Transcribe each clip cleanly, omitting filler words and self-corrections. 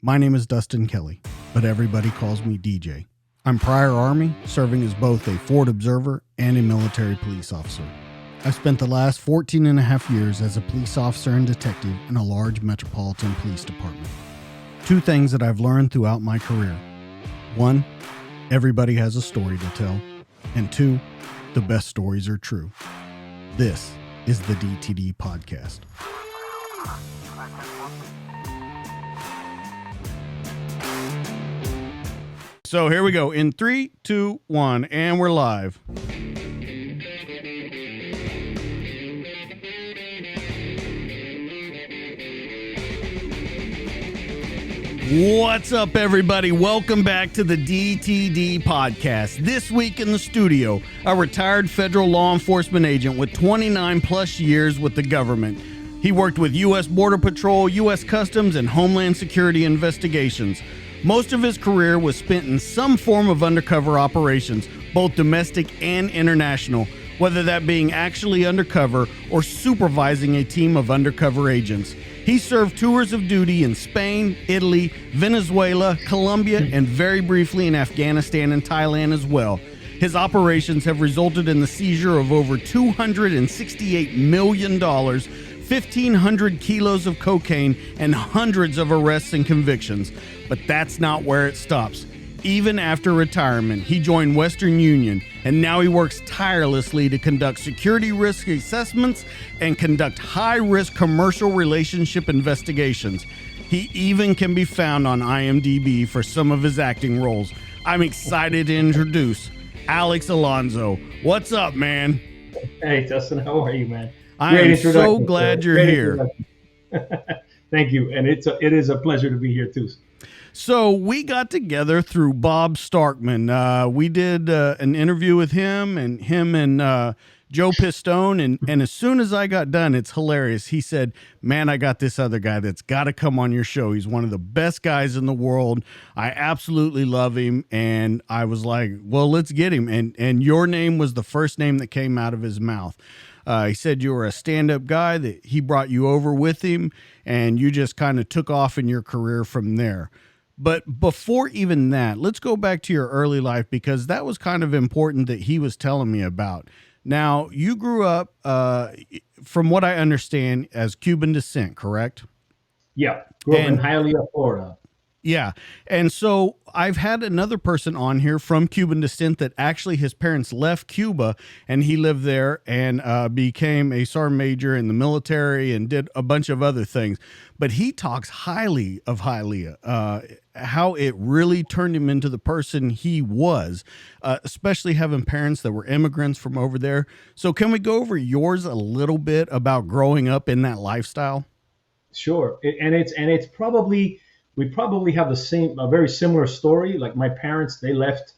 My name is Dustin Kelly, but everybody calls me DJ. I'm prior Army, serving as both a Ford observer and a military police officer. I've spent the last 14 and a half years as a police officer and detective in a large metropolitan police department. Two things that I've learned throughout my career. One, everybody has a story to tell. And two, the best stories are true. This is the DTD Podcast. So here we go. In 3, 2, 1, and we're live. What's up, everybody? Welcome back to the DTD Podcast. This week in the studio, a retired federal law enforcement agent with 29 plus years with the government. He worked with U.S. Border Patrol, U.S. Customs, and Homeland Security investigations. Most of his career was spent in some form of undercover operations, both domestic and international, whether that being actually undercover or supervising a team of undercover agents. He served tours of duty in Spain, Italy, Venezuela, Colombia, and very briefly in Afghanistan and Thailand as well. His operations have resulted in the seizure of over $268 million, 1,500 kilos of cocaine, and hundreds of arrests and convictions. But that's not where it stops. Even after retirement, he joined Western Union, and now he works tirelessly to conduct security risk assessments and conduct high-risk commercial relationship investigations. He even can be found on IMDB for some of his acting roles. I'm excited to introduce Alex Alonso. What's up, man? Hey, Dustin, how are you, man? I am so glad you're here. Thank you, and it is a pleasure to be here too. So we got together through Bob Starkman. We did an interview with him and Joe Pistone, and as soon as I got done, it's hilarious. He said, "Man, I got this other guy that's got to come on your show. He's one of the best guys in the world. I absolutely love him." And I was like, "Well, let's get him." And your name was the first name that came out of his mouth. He said you were a stand-up guy, that he brought you over with him, and you just kind of took off in your career from there. But before even that, let's go back to your early life, because that was kind of important that he was telling me about. Now, you grew up, from what I understand, as Cuban descent, correct? Yeah, grew up in Hialeah, Florida. Yeah. And so I've had another person on here from Cuban descent that actually his parents left Cuba and he lived there and became a sergeant major in the military and did a bunch of other things. But he talks highly of Hialeah, how it really turned him into the person he was, especially having parents that were immigrants from over there. So can we go over yours a little bit about growing up in that lifestyle? Sure. It's probably, we probably have a very similar story. Like my parents, they left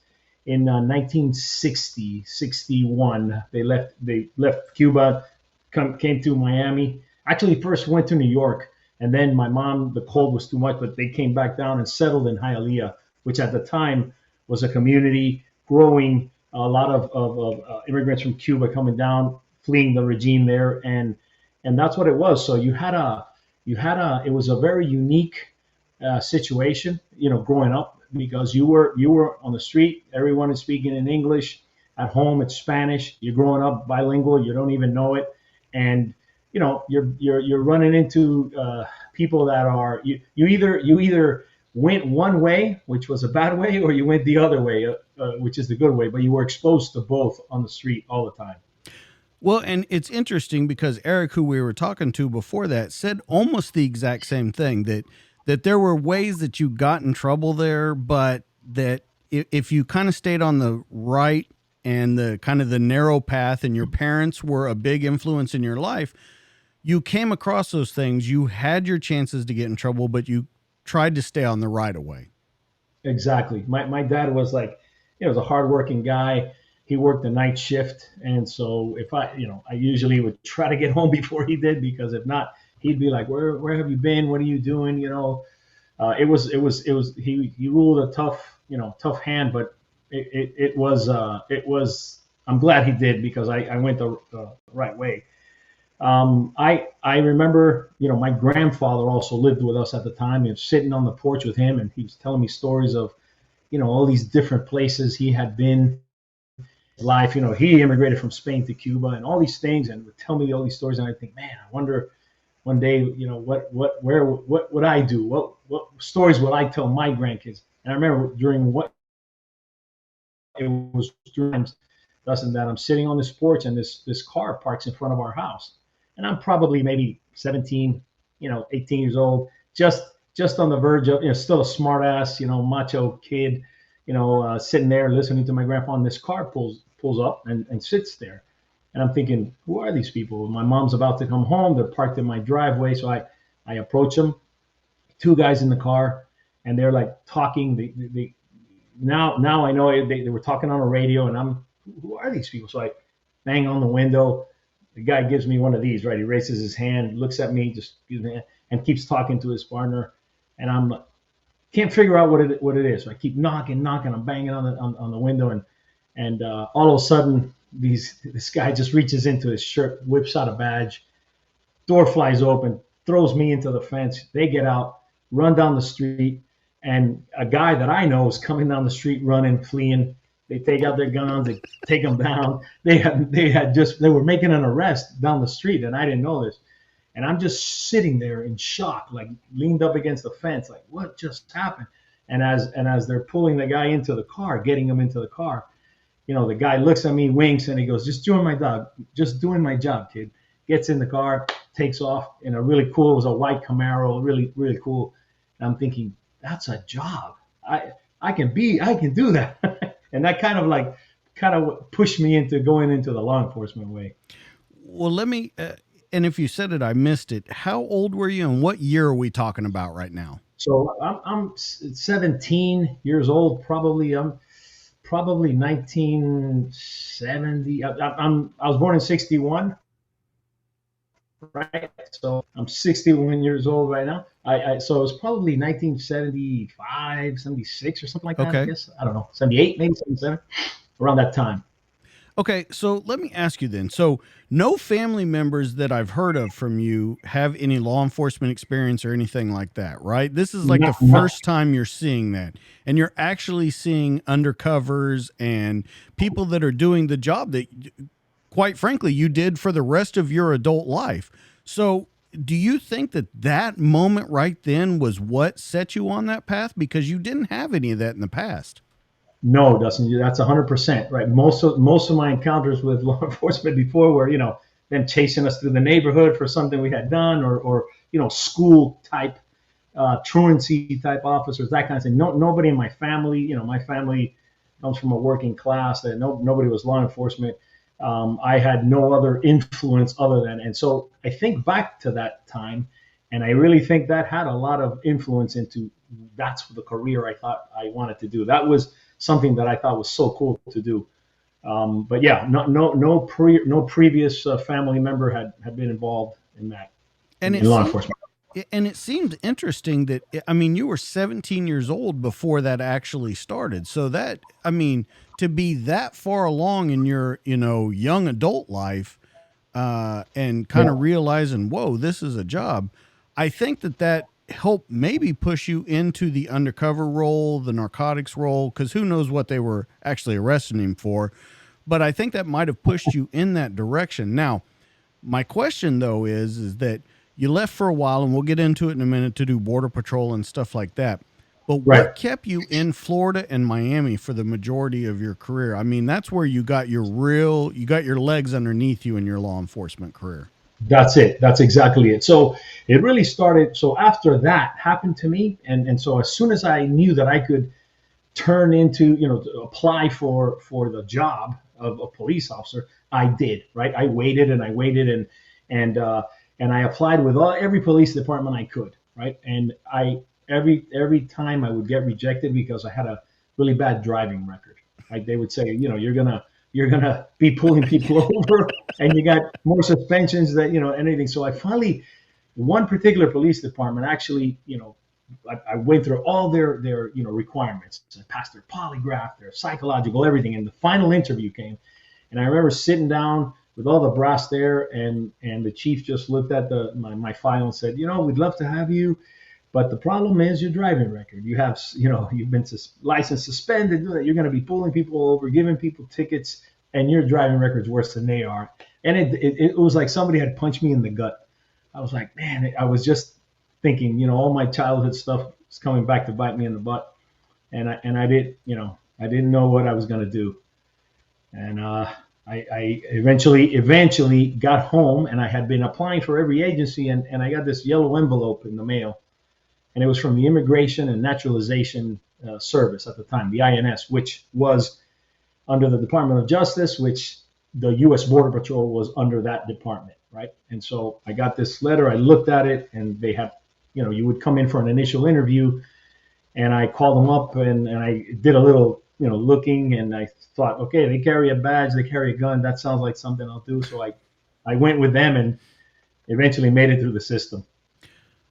in 1960, 61. They left Cuba, came to Miami. Actually, first went to New York, and then my mom, the cold was too much, but they came back down and settled in Hialeah, which at the time was a community growing. A lot of immigrants from Cuba coming down, fleeing the regime there, and that's what it was. So it was a very unique situation, growing up, because you were on the street, everyone is speaking in English. At home, it's Spanish. You're growing up bilingual, you don't even know it, and you're running into people that are you either went one way, which was a bad way, or you went the other way, which is the good way. But you were exposed to both on the street all the time. Well, and it's interesting because Eric, who we were talking to before that, said almost the exact same thing, that there were ways that you got in trouble there, but that if you kind of stayed on the right and the kind of the narrow path, and your parents were a big influence in your life, you came across those things, you had your chances to get in trouble, but you tried to stay on the right of way. Exactly. My dad was like, was a hardworking guy. He worked the night shift, and so if I usually would try to get home before he did, because if not, he'd be like, "Where have you been? What are you doing?" He ruled a tough hand, but it was. I'm glad he did, because I went the right way. I remember, my grandfather also lived with us at the time. He was sitting on the porch with him, and he was telling me stories of, all these different places he had been in life. He immigrated from Spain to Cuba and all these things, and would tell me all these stories. And I think, man, I wonder one day, what would I do? What stories will I tell my grandkids? And I remember it was during Dustin, that I'm sitting on this porch, and this car parks in front of our house, and I'm probably maybe 17, 18 years old, just on the verge of, still a smart ass, macho kid, sitting there listening to my grandpa, and this car pulls up and sits there. And I'm thinking, who are these people? My mom's about to come home. They're parked in my driveway. So I approach them, two guys in the car, and they're like talking. Now I know they were talking on the radio, and who are these people? So I bang on the window. The guy gives me one of these, right? He raises his hand, looks at me, just gives me, and keeps talking to his partner. And I'm can't figure out what it is. So I keep knocking. I'm banging on the window, and all of a sudden, this guy just reaches into his shirt, whips out a badge, door flies open, throws me into the fence. They get out, run down the street, and a guy that I know is coming down the street, running, fleeing. They take out their guns, they take them down. They were making an arrest down the street, and I didn't know this. And I'm just sitting there in shock, like leaned up against the fence, like what just happened? And as they're pulling the guy into the car, getting him into the car, the guy looks at me, winks, and he goes, just doing my job, kid. Gets in the car, takes off in a really cool, it was a white Camaro, really, really cool. And I'm thinking, that's a job. I can do that. And that kind of pushed me into going into the law enforcement way. Well, let me, and if you said it, I missed it. How old were you, and what year are we talking about right now? So I'm 17 years old, probably. I'm probably 1970. I was born in 61, right? So I'm 61 years old right now. So it was probably 1975, 76 or something like that. Okay. I guess. I don't know, 78, maybe 77, around that time. Okay, so let me ask you then. So, no family members that I've heard of from you have any law enforcement experience or anything like that, right? This is like the first time you're seeing that. And you're actually seeing undercovers and people that are doing the job that, quite frankly, you did for the rest of your adult life. So, do you think that moment right then was what set you on that path? Because you didn't have any of that in the past. No, Dustin, that's 100% right. Most of my encounters with law enforcement before were, them chasing us through the neighborhood for something we had done, or school type, truancy type officers, that kind of thing. Nobody in my family, my family comes from a working class. That nobody was law enforcement. I had no other influence other than, and so I think back to that time, and I really think that had a lot of influence into that's the career I thought I wanted to do. That was something that I thought was so cool to do. But yeah, no previous family member had been involved in that, in law enforcement. And it seemed interesting that, I mean, you were 17 years old before that actually started. So that, I mean, to be that far along in your, young adult life, and kind of realizing, whoa, this is a job. I think that help maybe push you into the undercover role, the narcotics role, because who knows what they were actually arresting him for. But I think that might have pushed you in that direction. Now, my question, though, is that you left for a while, and we'll get into it in a minute, to do border patrol and stuff like that. But what kept you in Florida and Miami for the majority of your career? I mean, that's where you got your legs underneath you in your law enforcement career. That's it. That's exactly it. So it really started. So after that happened to me, and so as soon as I knew that I could turn into, to apply for the job of a police officer, I did. Right. I waited and and I applied with every police department I could. Right. And every time I would get rejected because I had a really bad driving record. Like they would say, you're gonna be pulling people over, and you got more suspensions than anything. So I finally, one particular police department actually, I went through all their requirements. I passed their polygraph, their psychological, everything, and the final interview came. And I remember sitting down with all the brass there, and the chief just looked at my file and said, we'd love to have you, but the problem is your driving record. You have, you've been license suspended. You're going to be pulling people over, giving people tickets, and your driving record's worse than they are. And it was like somebody had punched me in the gut. I was like, man, I was just thinking, all my childhood stuff is coming back to bite me in the butt, and I didn't know what I was going to do, and I eventually got home, and I had been applying for every agency, and I got this yellow envelope in the mail, and it was from the Immigration and Naturalization Service at the time, the INS, which was under the Department of Justice, which the U.S. Border Patrol was under that department, right? And so I got this letter, I looked at it, and they had, you would come in for an initial interview, and I called them up, and I did a little, looking, and I thought, okay, they carry a badge, they carry a gun, that sounds like something I'll do. So I went with them and eventually made it through the system.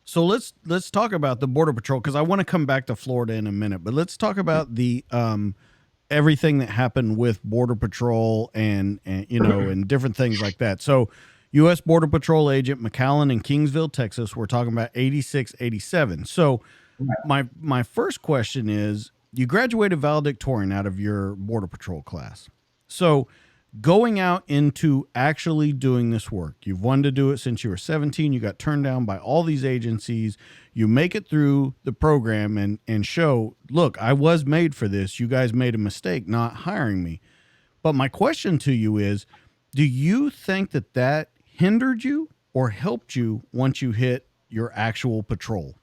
So let's talk about the Border Patrol, because I want to come back to Florida in a minute, but let's talk about the everything that happened with Border Patrol and and different things like that. So U.S. Border Patrol agent McAllen in Kingsville, Texas, we're talking about 86, 87. So my first question is, you graduated valedictorian out of your Border Patrol class. So going out into actually doing this work, you've wanted to do it since you were 17. You got turned down by all these agencies. You make it through the program and show, look, I was made for this. You guys made a mistake not hiring me. But my question to you is, do you think that hindered you or helped you once you hit your actual patrol?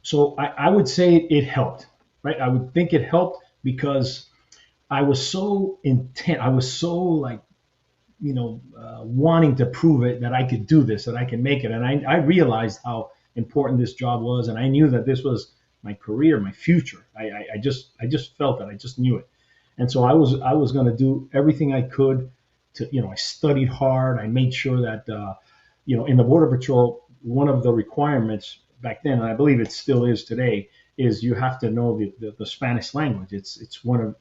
So I would say it helped, right? I would think it helped because I was so intent. I was so wanting to prove it that I could do this, that I can make it. And I realized how important this job was. And I knew that this was my career, my future. I just felt it. I just knew it. And so I was going to do everything I could to, I studied hard. I made sure that, in the Border Patrol, one of the requirements back then, and I believe it still is today, is you have to know the Spanish language. It's one of,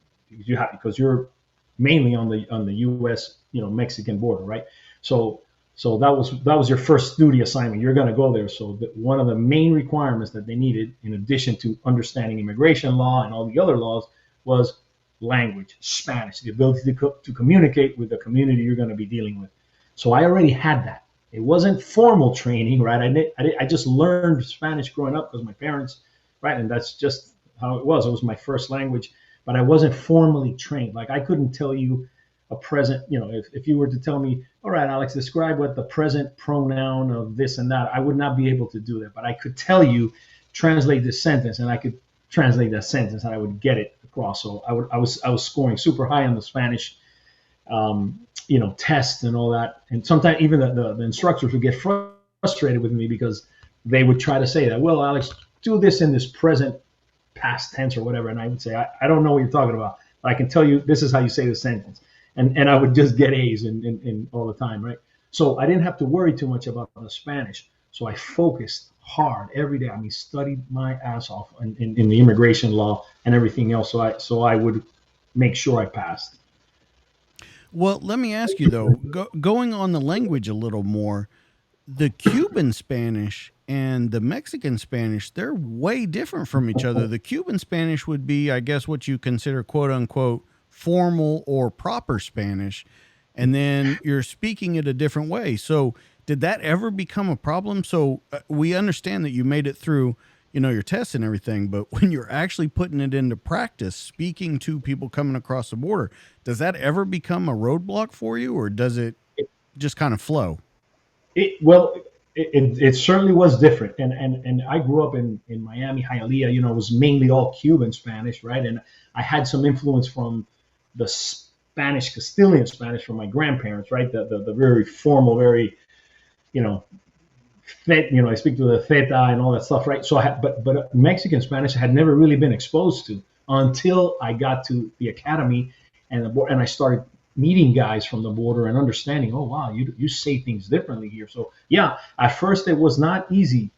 because you're mainly on the U.S. Mexican border, right? So that was your first duty assignment. You're going to go there. So one of the main requirements that they needed, in addition to understanding immigration law and all the other laws, was language, Spanish, the ability to communicate with the community you're going to be dealing with. So I already had that. It wasn't formal training, right? I just learned Spanish growing up because my parents, right? And that's just how it was. It was my first language, but I wasn't formally trained. Like I couldn't tell you a present, if you were to tell me, all right, Alex, describe what the present pronoun of this and that, I would not be able to do that. But I could tell you, translate this sentence, and I could translate that sentence and I would get it across. So I was scoring super high on the Spanish tests and all that. And sometimes even the instructors would get frustrated with me because they would try to say that, well, Alex, do this in this present past tense or whatever. And I would say, I don't know what you're talking about, but I can tell you this is how you say the sentence. And I would just get A's in all the time, right? So I didn't have to worry too much about the Spanish. So I focused hard every day. I mean, studied my ass off in the immigration law and everything else. So I would make sure I passed. Well, let me ask you, though, going on the language a little more, the Cuban Spanish and the Mexican Spanish, they're way different from each other. The Cuban Spanish would be, I guess, what you consider, quote unquote, formal or proper Spanish, and then you're speaking it a different way. So did that ever become a problem? So we understand that you made it through, your tests and everything, but when you're actually putting it into practice, speaking to people coming across the border, does that ever become a roadblock for you, or does it just kind of flow? It certainly was different. And I grew up in Miami, Hialeah, it was mainly all Cuban Spanish, right? And I had some influence from the Spanish, Castilian Spanish from my grandparents, right? The very formal, very, I speak to the theta and all that stuff, right? So but Mexican Spanish I had never really been exposed to until I got to the academy and I started meeting guys from the border and understanding, oh wow, you say things differently here. So yeah, at first it was not easy.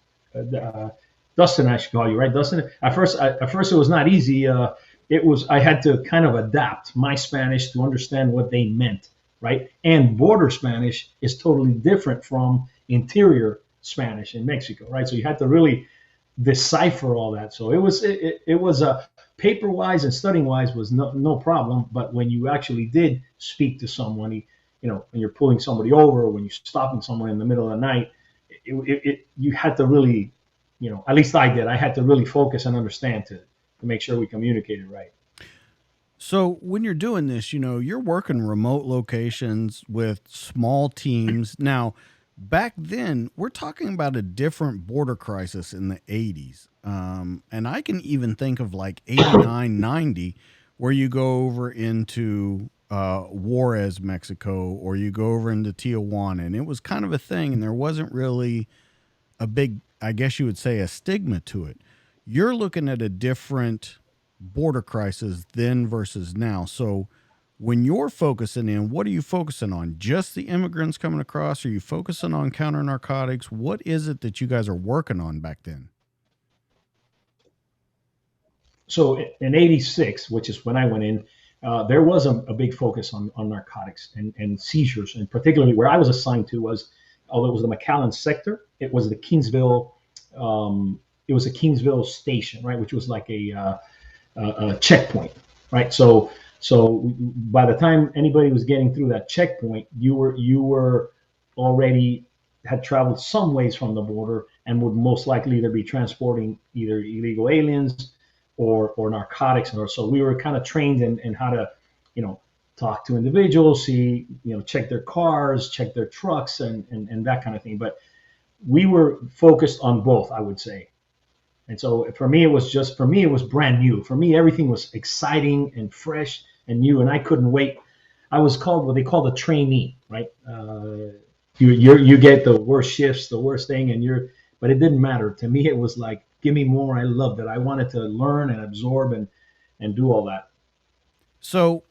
Dustin, I should call you, right, Dustin? At first it was not easy. I had to kind of adapt my Spanish to understand what they meant right? And border Spanish is totally different from interior Spanish in Mexico, right? So you had to really decipher all that. So it was a paper wise and studying wise was no problem. But when you actually did speak to someone, when you're pulling somebody over or when you're stopping someone in the middle of the night, you had to really, at least I did. I had to really focus and understand to make sure we communicated right. So when you're doing this, you're working remote locations with small teams. Now, back then, we're talking about a different border crisis in the 80s. And I can even think of like 89, 90, where you go over into Juarez, Mexico, or you go over into Tijuana. And it was kind of a thing, and there wasn't really a big, I guess you would say, a stigma to it. You're looking at a different border crisis then versus now. So when you're focusing in, what are you focusing on? Just the immigrants coming across? Are you focusing on counter narcotics? What is it that you guys are working on back then? So in '86, which is when I went in, there was a big focus on narcotics and seizures, and particularly where I was assigned to was, although it was the McAllen sector, it was the Kingsville. It was a Kingsville station, right, which was like a checkpoint, right? So by the time anybody was getting through that checkpoint, you were already had traveled some ways from the border and would most likely either be transporting either illegal aliens or narcotics. Or so we were kind of trained in how to, talk to individuals, see, check their cars, check their trucks, and that kind of thing. But we were focused on both, I would say. And so for me, it was brand new. For me, everything was exciting and fresh and new, and I couldn't wait. I was called what they call the trainee, right? You get the worst shifts, the worst thing, but it didn't matter. To me, it was like, give me more. I loved it. I wanted to learn and absorb and do all that. So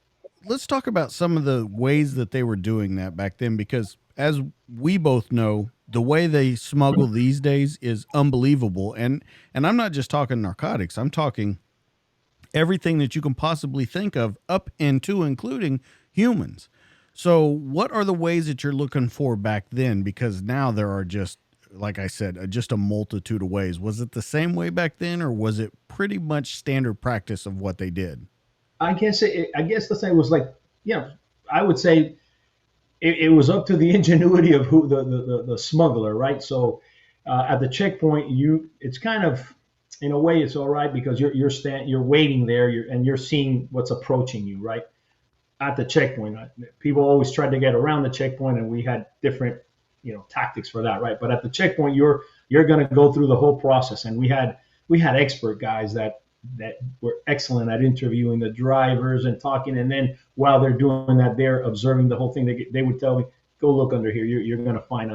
let's talk about some of the ways that they were doing that back then, because as we both know, the way they smuggle these days is unbelievable. And I'm not just talking narcotics. I'm talking everything that you can possibly think of, up into including humans. So what are the ways that you're looking for back then? Because now there are just, like I said, just a multitude of ways. Was it the same way back then, or was it pretty much standard practice of what they did? I guess the same was like, I would say it was up to the ingenuity of who the smuggler, right? So at the checkpoint, it's kind of, in a way, it's all right because you're waiting there, and you're seeing what's approaching you, right? At the checkpoint, people always tried to get around the checkpoint, and we had different, tactics for that, right? But at the checkpoint, you're going to go through the whole process, and we had expert guys that were excellent at interviewing the drivers and talking, and then while they're doing that, they're observing the whole thing. They would tell me, go look under here. You're going to find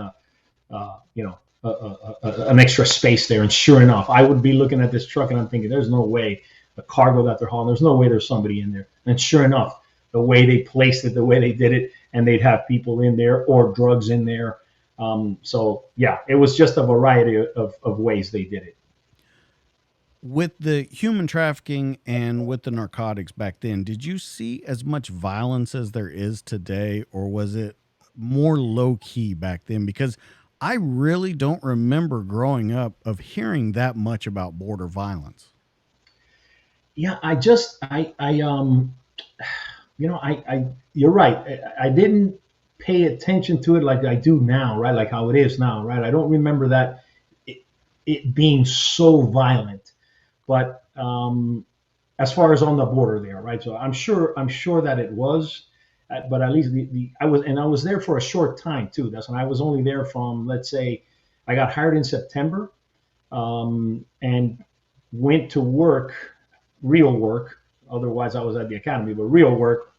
an extra space there. And sure enough, I would be looking at this truck and I'm thinking, there's no way the cargo that they're hauling, there's no way there's somebody in there. And sure enough, the way they placed it, the way they did it, and they'd have people in there or drugs in there. So yeah, it was just a variety of ways they did it. With the human trafficking and with the narcotics back then, did you see as much violence as there is today, or was it more low key back then? Because I really don't remember growing up of hearing that much about border violence. Yeah, you're right. I didn't pay attention to it like I do now, right? Like how it is now, right? I don't remember that it being so violent. But as far as on the border there, right? So I'm sure that it was, but at least I was there for a short time too. That's when I was only there from, let's say, I got hired in September, and went to work, real work. Otherwise, I was at the academy, but real work.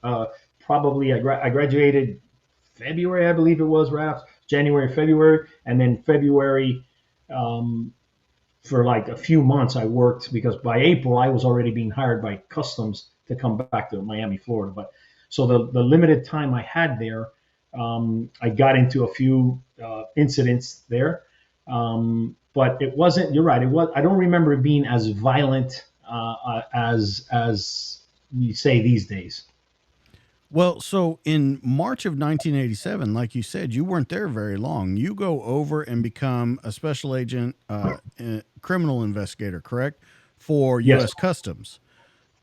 Probably I graduated February, I believe it was, right? January, February, and then February. For like a few months I worked, because by April I was already being hired by customs to come back to Miami, Florida. But so the limited time I had there, I got into a few incidents there. But it wasn't, you're right. I don't remember it being as violent as we say these days. Well, so in March of 1987, like you said, you weren't there very long. You go over and become a special agent, criminal investigator, correct, for Yes. U.S. Customs.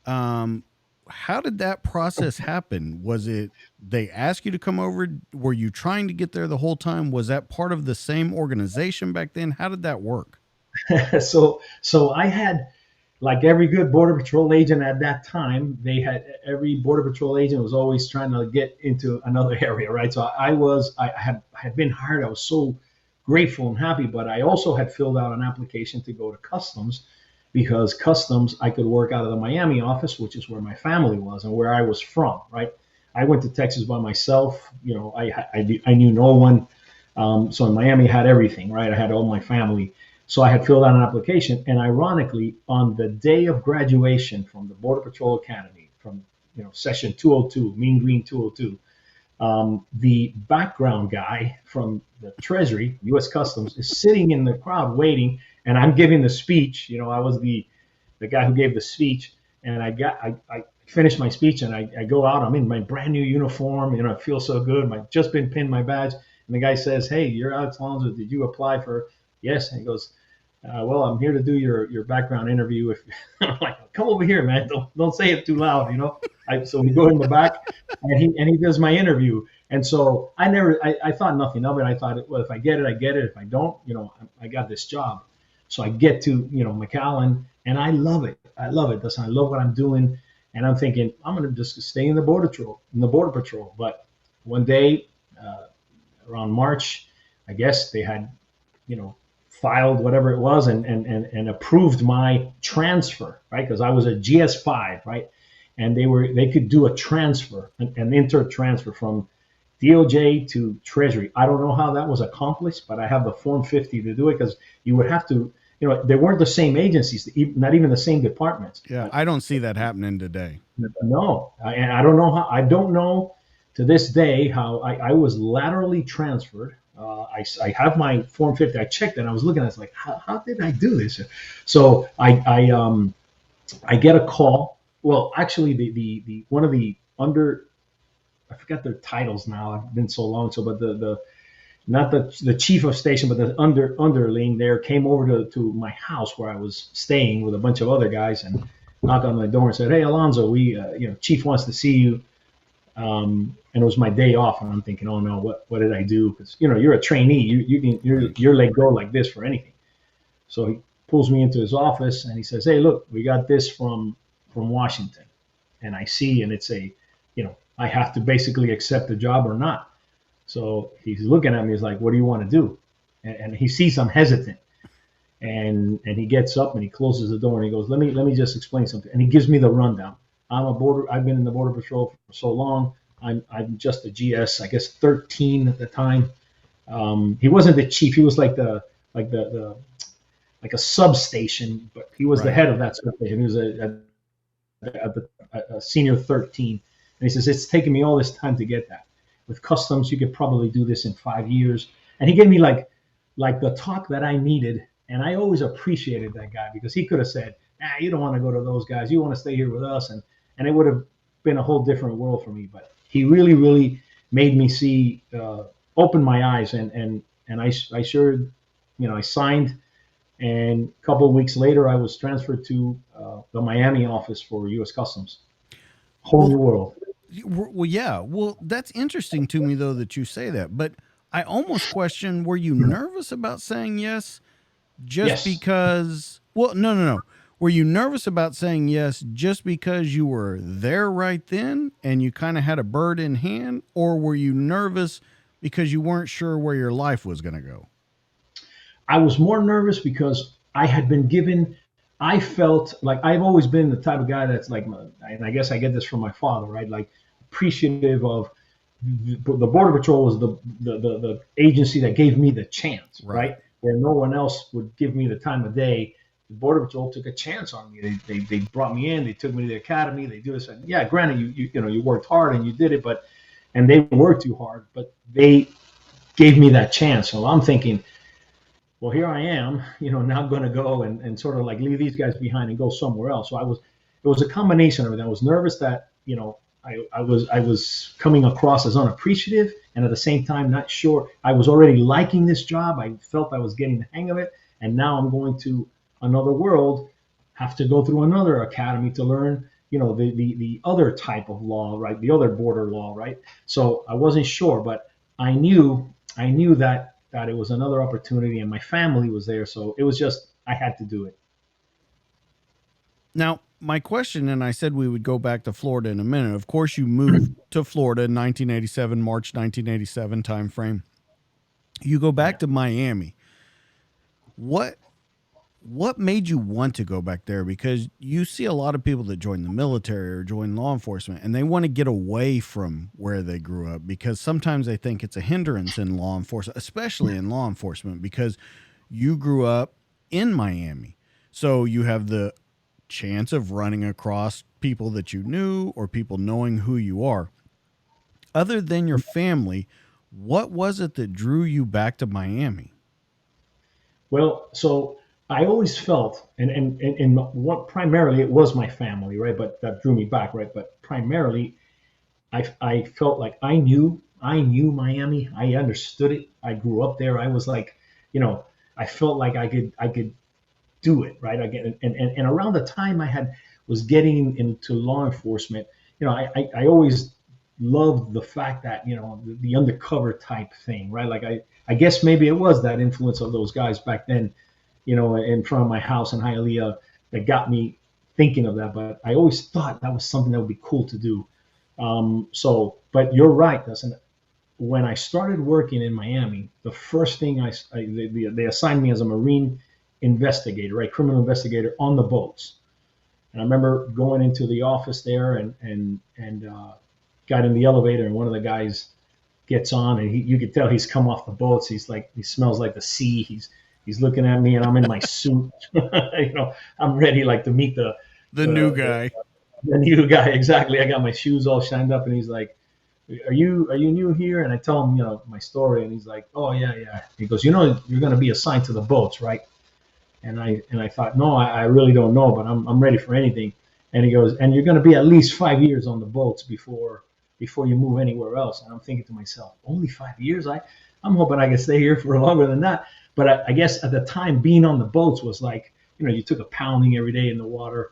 Um, how did that process happen? Was it they asked you to come over? Were you trying to get there the whole time? Was that part of the same organization back then? How did that work? So I had, like every good border patrol agent at that time, they had every border patrol agent was always trying to get into another area, right? So I had been hired. I was so grateful and happy, but I also had filled out an application to go to customs because customs I could work out of the Miami office, which is where my family was and where I was from, right? I went to Texas by myself. I knew no one. So in Miami, I had everything, right? I had all my family. So I had filled out an application, and ironically, on the day of graduation from the Border Patrol Academy, from session 202, Mean Green 202, the background guy from the Treasury, U.S. Customs, is sitting in the crowd waiting, and I'm giving the speech. I was the guy who gave the speech, and I finished my speech, and I go out. I'm in my brand new uniform. I feel so good. I just been pinned my badge, and the guy says, "Hey, you're Alex Alonso. Did you apply for?" Yes, and he goes, "Well, I'm here to do your background interview." If I'm like, "Come over here, man. Don't say it too loud." So we go in the back, and he does my interview. And so I thought nothing of it. I thought, well, if I get it, I get it. If I don't, I got this job. So I get to McAllen, and I love it. I love it. I love what I'm doing, and I'm thinking I'm going to just stay in the border patrol. But one day, around March, I guess they had, filed whatever it was and approved my transfer, right? Because I was a GS5, right? And they could do a transfer, an inter transfer from DOJ to Treasury. I don't know how that was accomplished, but I have the Form 50 to do it because you would have to, they weren't the same agencies, not even the same departments. Yeah, I don't see that happening today. No, and I don't know how. I don't know to this day how I was laterally transferred. I have my Form 50. I checked it. And I was looking at it. Like, how did I do this? So I get a call. Well, actually, the one of the I forgot their titles now. I've been so long. So, but the not the chief of station, but the underling there came over to my house where I was staying with a bunch of other guys and knocked on my door and said, "Hey, Alonso, we chief wants to see you." And it was my day off, and I'm thinking, "Oh no, what did I do?" Because you're a trainee, you're let go like this for anything. So he pulls me into his office and he says, "Hey, look, we got this from Washington," and I see, and it's I have to basically accept the job or not. So he's looking at me, he's like, "What do you want to do?" And he sees I'm hesitant, and he gets up and he closes the door and he goes, "Let me just explain something," and he gives me the rundown. I've been in the border patrol for so long. I'm just a GS, I guess 13 at the time. He wasn't the chief. He was like the like a substation, but he was the Right. head of that substation. He was a senior 13. And he says, "It's taken me all this time to get that. With customs, you could probably do this in 5 years." And he gave me like the talk that I needed. And I always appreciated that guy because he could have said, "You don't want to go to those guys. You want to stay here with us." And it would have been a whole different world for me. But he really, really made me see, open my eyes. And I sure, I signed. And a couple of weeks later, I was transferred to the Miami office for U.S. Customs. Whole Well, new world. well, yeah. Well, that's interesting to me though that you say that. But I almost question: were you nervous about saying yes, just Yes. because? Well, no, no, no. Were you nervous about saying yes just because you were there right then and you kind of had a bird in hand, or were you nervous because you weren't sure where your life was going to go? I was more nervous because I had been given. I felt like I've always been the type of guy that's like, and I guess I get this from my father, right? Like appreciative of the Border Patrol was the agency that gave me the chance, Right. right? Where no one else would give me the time of day. The Border Patrol took a chance on me. They brought me in. They took me to the academy. They do this. And yeah, granted, you worked hard and you did it, and they worked too hard, but they gave me that chance. So I'm thinking, well, here I am, now going to go and sort of like leave these guys behind and go somewhere else. So it was a combination of it. I was nervous that, I was coming across as unappreciative, and at the same time not sure. I was already liking this job. I felt I was getting the hang of it, and now I'm going to another world, have to go through another academy to learn, the other type of law, right? The other border law, right? So I wasn't sure, but I knew that it was another opportunity, and my family was there, so it was just I had to do it. Now, my question, and I said we would go back to Florida in a minute. Of course, you moved to Florida in 1987, March 1987 timeframe. You go back Yeah. to Miami. What what made you want to go back there? Because you see a lot of people that join the military or join law enforcement, and they want to get away from where they grew up because sometimes they think it's a hindrance in law enforcement, especially in law enforcement, because you grew up in Miami. So you have the chance of running across people that you knew or people knowing who you are. Other than your family, what was it that drew you back to Miami? Well, so I always felt, and what primarily it was my family, right? But that drew me back, right? But primarily, I felt like I knew Miami. I understood it. I grew up there. I was like, you know, I felt like I could do it, right? Again, and around the time I had was getting into law enforcement, I always loved the fact that the undercover type thing, right? Like I guess maybe it was that influence of those guys back then, in front of my house in Hialeah that got me thinking of that. But I always thought that was something that would be cool to do. But you're right, doesn't it? When I started working in Miami, the first thing they assigned me as a Marine investigator, right, criminal investigator on the boats. And I remember going into the office there and got in the elevator, and one of the guys gets on, and you could tell he's come off the boats. He's like, he smells like the sea. He's looking at me, and I'm in my suit. I'm ready like to meet The new the, the guy. the new guy. Exactly. I got my shoes all shined up, and he's like, "Are you new here?" And I tell him, my story, and he's like, "Oh yeah, yeah." He goes, "You're going to be assigned to the boats, right?" And I thought, no, I really don't know, but I'm ready for anything. And he goes, "And you're going to be at least 5 years on the boats before you move anywhere else." And I'm thinking to myself, only 5 years? I'm hoping I can stay here for longer than that. But I guess at the time, being on the boats was like, you took a pounding every day in the water.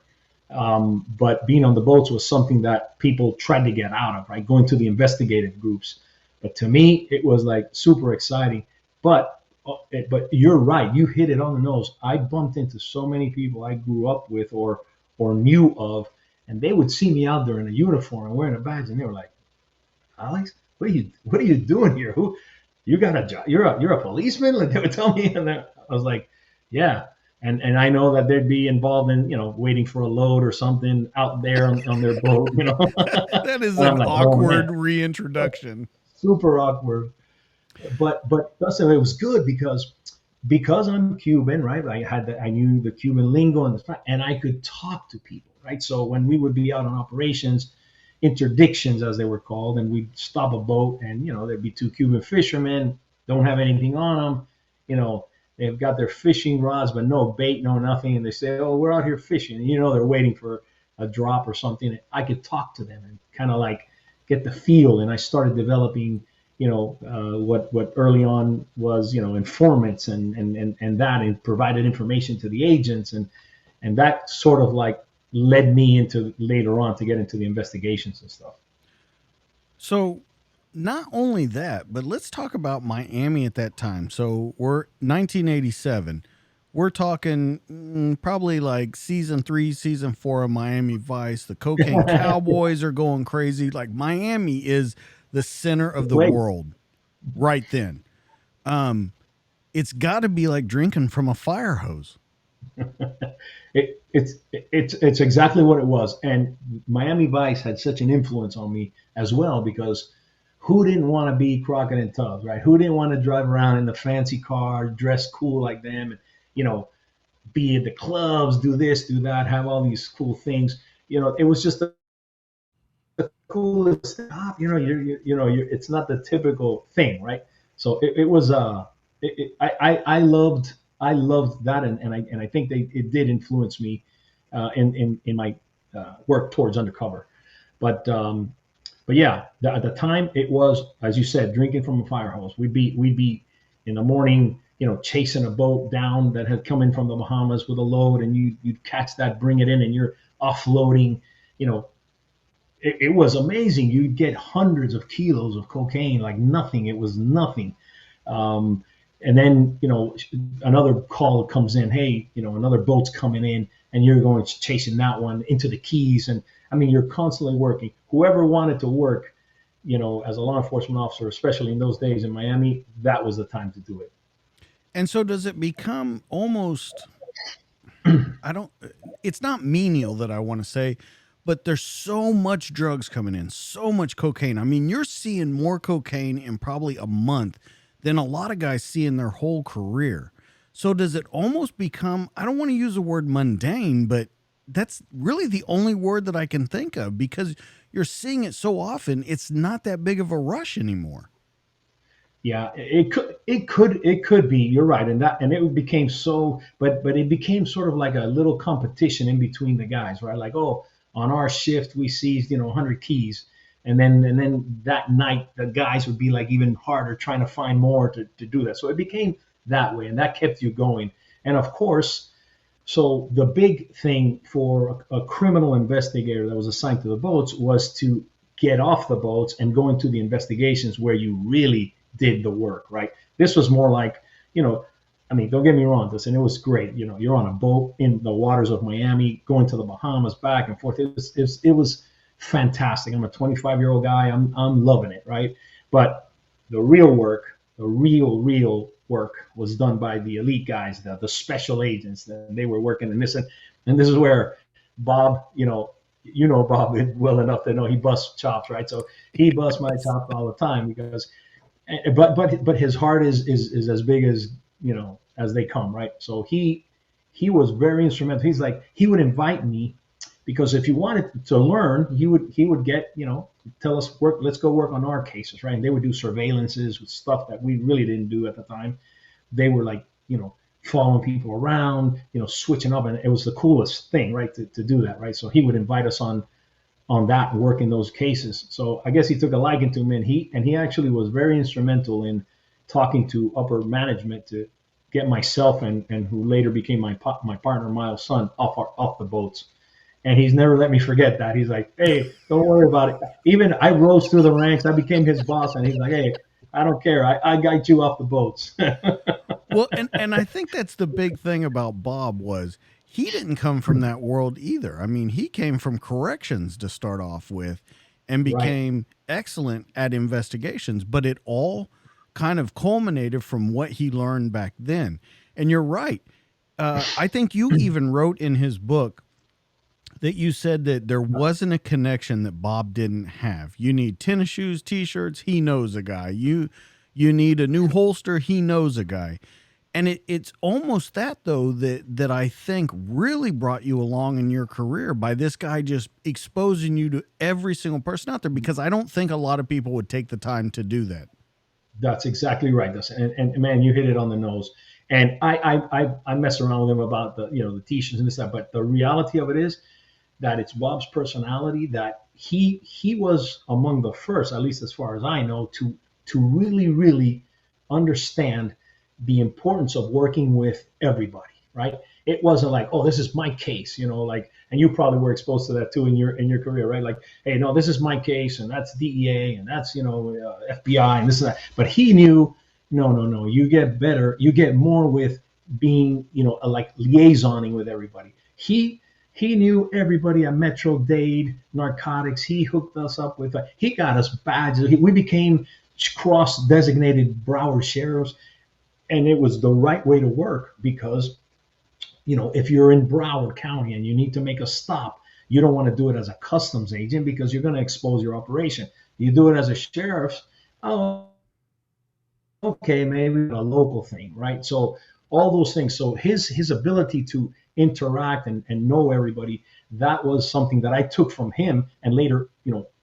But being on the boats was something that people tried to get out of, right? Going to the investigative groups. But to me, it was like super exciting. But you're right. You hit it on the nose. I bumped into so many people I grew up with or knew of, and they would see me out there in a uniform and wearing a badge, and they were like, "Alex, what are you doing here? Who you got a job? You're a policeman?" Like they would tell me, and I was like, "Yeah." And I know that they'd be involved in waiting for a load or something out there on their boat, That is and I'm an like, "Oh awkward man, reintroduction. super awkward." But Dustin, it was good because I'm Cuban, right? I knew the Cuban lingo and I could talk to people, right? So when we would be out on operations, interdictions as they were called, and we'd stop a boat, and there'd be two Cuban fishermen, don't have anything on them, they've got their fishing rods but no bait, no nothing, and they say, "Oh, we're out here fishing," and they're waiting for a drop or something. I could talk to them and kind of like get the feel, and I started developing what early on was informants and that, and provided information to the agents, and that sort of like led me into later on to get into the investigations and stuff. So, not only that, but let's talk about Miami at that time. So, we're 1987. We're talking probably like season 3, season 4 of Miami Vice. The cocaine cowboys are going crazy. Like Miami is the center of the Wait, world right then. Um, it's got to be like drinking from a fire hose. it's exactly what it was, and Miami Vice had such an influence on me as well, because who didn't want to be Crockett and Tubbs, right? Who didn't want to drive around in the fancy car, dress cool like them, and you know, be at the clubs, do this, do that, have all these cool things. It was just the coolest stuff. It's not the typical thing, right? So it was I loved that, and I think it did influence me in my work towards Undercover. But but yeah, at the time it was, as you said, drinking from a fire hose. We'd be in the morning, chasing a boat down that had come in from the Bahamas with a load, and you'd catch that, bring it in, and you're offloading. You know, it was amazing. You'd get hundreds of kilos of cocaine like nothing. It was nothing. Um, and then, another call comes in. Hey, another boat's coming in, and you're going chasing that one into the Keys. And I mean, you're constantly working. Whoever wanted to work, as a law enforcement officer, especially in those days in Miami, that was the time to do it. And so does it become almost, it's not menial that I want to say, but there's so much drugs coming in, so much cocaine. I mean, you're seeing more cocaine in probably a month than a lot of guys see in their whole career. So does it almost become, I don't want to use the word mundane, but that's really the only word that I can think of, because you're seeing it so often, it's not that big of a rush anymore. Yeah, it could be. You're right, and it became so, but it became sort of like a little competition in between the guys, right? Like, oh, on our shift we seized 100 keys, and then that night the guys would be like even harder trying to find more to do that. So it became that way, and that kept you going. And of course, so the big thing for a criminal investigator that was assigned to the boats was to get off the boats and go into the investigations where you really did the work, right? This was more like, I mean, don't get me wrong, and it was great. You're on a boat in the waters of Miami, going to the Bahamas, back and forth. It was fantastic. I'm a 25-year-old guy. I'm loving it, right? But the real work, the real work was done by the elite guys, the special agents. They were working in this, and this is where Bob, Bob well enough to know he busts chops, right? So he busts my chops all the time because, but his heart is as big as they come, right? So he was very instrumental. He would invite me, because if you wanted to learn, he would get, tell us, let's go work on our cases, right? And they would do surveillances with stuff that we really didn't do at the time. They were like, following people around, switching up, and it was the coolest thing, right, to do that, right? So he would invite us on that and work in those cases. So I guess he took a liking to me, and he actually was very instrumental in talking to upper management to get myself and who later became my partner, Miles' son, off the boats. And he's never let me forget that. He's like, hey, don't worry about it. Even I rose through the ranks. I became his boss, and he's like, hey, I don't care. I got you off the boats. Well, and I think that's the big thing about Bob was he didn't come from that world either. I mean, he came from corrections to start off with and became excellent at investigations, but it all kind of culminated from what he learned back then. And you're right. I think you even wrote in his book that you said that there wasn't a connection that Bob didn't have. You need tennis shoes, T-shirts, he knows a guy. You need a new holster, he knows a guy. And it's almost that, though, that I think really brought you along in your career by this guy just exposing you to every single person out there, because I don't think a lot of people would take the time to do that. That's exactly right, Dustin. And man, you hit it on the nose. And I mess around with him about the T-shirts and this, that, but the reality of it is that it's Bob's personality that he was among the first, at least as far as I know, to really understand the importance of working with everybody, right? It wasn't like, oh, this is my case, and you probably were exposed to that too in your career, right? Like, hey, no, this is my case, and that's DEA, and that's FBI, and this and that. But he knew, no, you get better, you get more with being, like liaisoning with everybody. He knew everybody at Metro Dade Narcotics. He hooked us up with, he got us badges. We became cross-designated Broward sheriffs. And it was the right way to work because, if you're in Broward County and you need to make a stop, you don't want to do it as a customs agent because you're going to expose your operation. You do it as a sheriff, oh, okay, maybe a local thing, right? So all those things. So his ability to interact and know everybody, that was something that I took from him and later,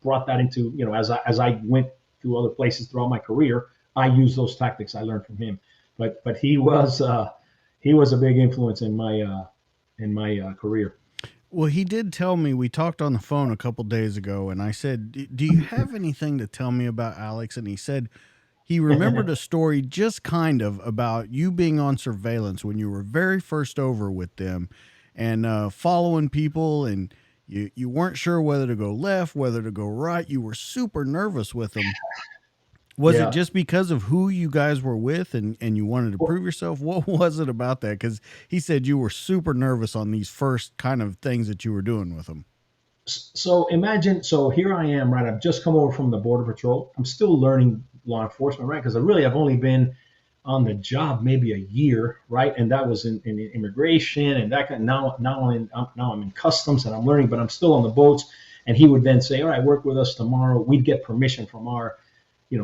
brought that into, as I went to other places throughout my career, I used those tactics I learned from him. But he was a big influence in my career. Well, he did tell me, we talked on the phone a couple days ago, and I said, Do you have anything to tell me about Alex? And he said he remembered a story just kind of about you being on surveillance when you were very first over with them and following people, and you weren't sure whether to go left, whether to go right. You were super nervous with them. Was it Yeah. just because of who you guys were with and you wanted to Well, prove yourself? What was it about that? Because he said you were super nervous on these first kind of things that you were doing with them. so imagine, so here I am, right? I've just come over from the Border Patrol. I'm still learning law enforcement, right? Because I've only been on the job maybe a year, right? And that was in immigration and that kind. Now I'm in customs and I'm learning, but I'm still on the boats. And he would then say, "All right, work with us tomorrow." We'd get permission from our,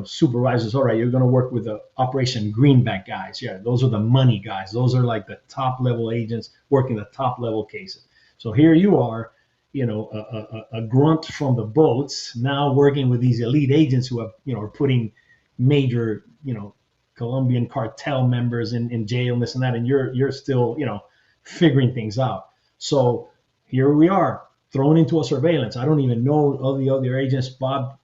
supervisors. All right, you're going to work with the Operation Greenback guys. Yeah, those are the money guys. Those are like the top level agents working the top level cases. So here you are, a grunt from the boats now working with these elite agents who have, are putting major, Colombian cartel members in jail and this and that, and you're still, figuring things out. So here we are, thrown into a surveillance. I don't even know all the other agents. Bob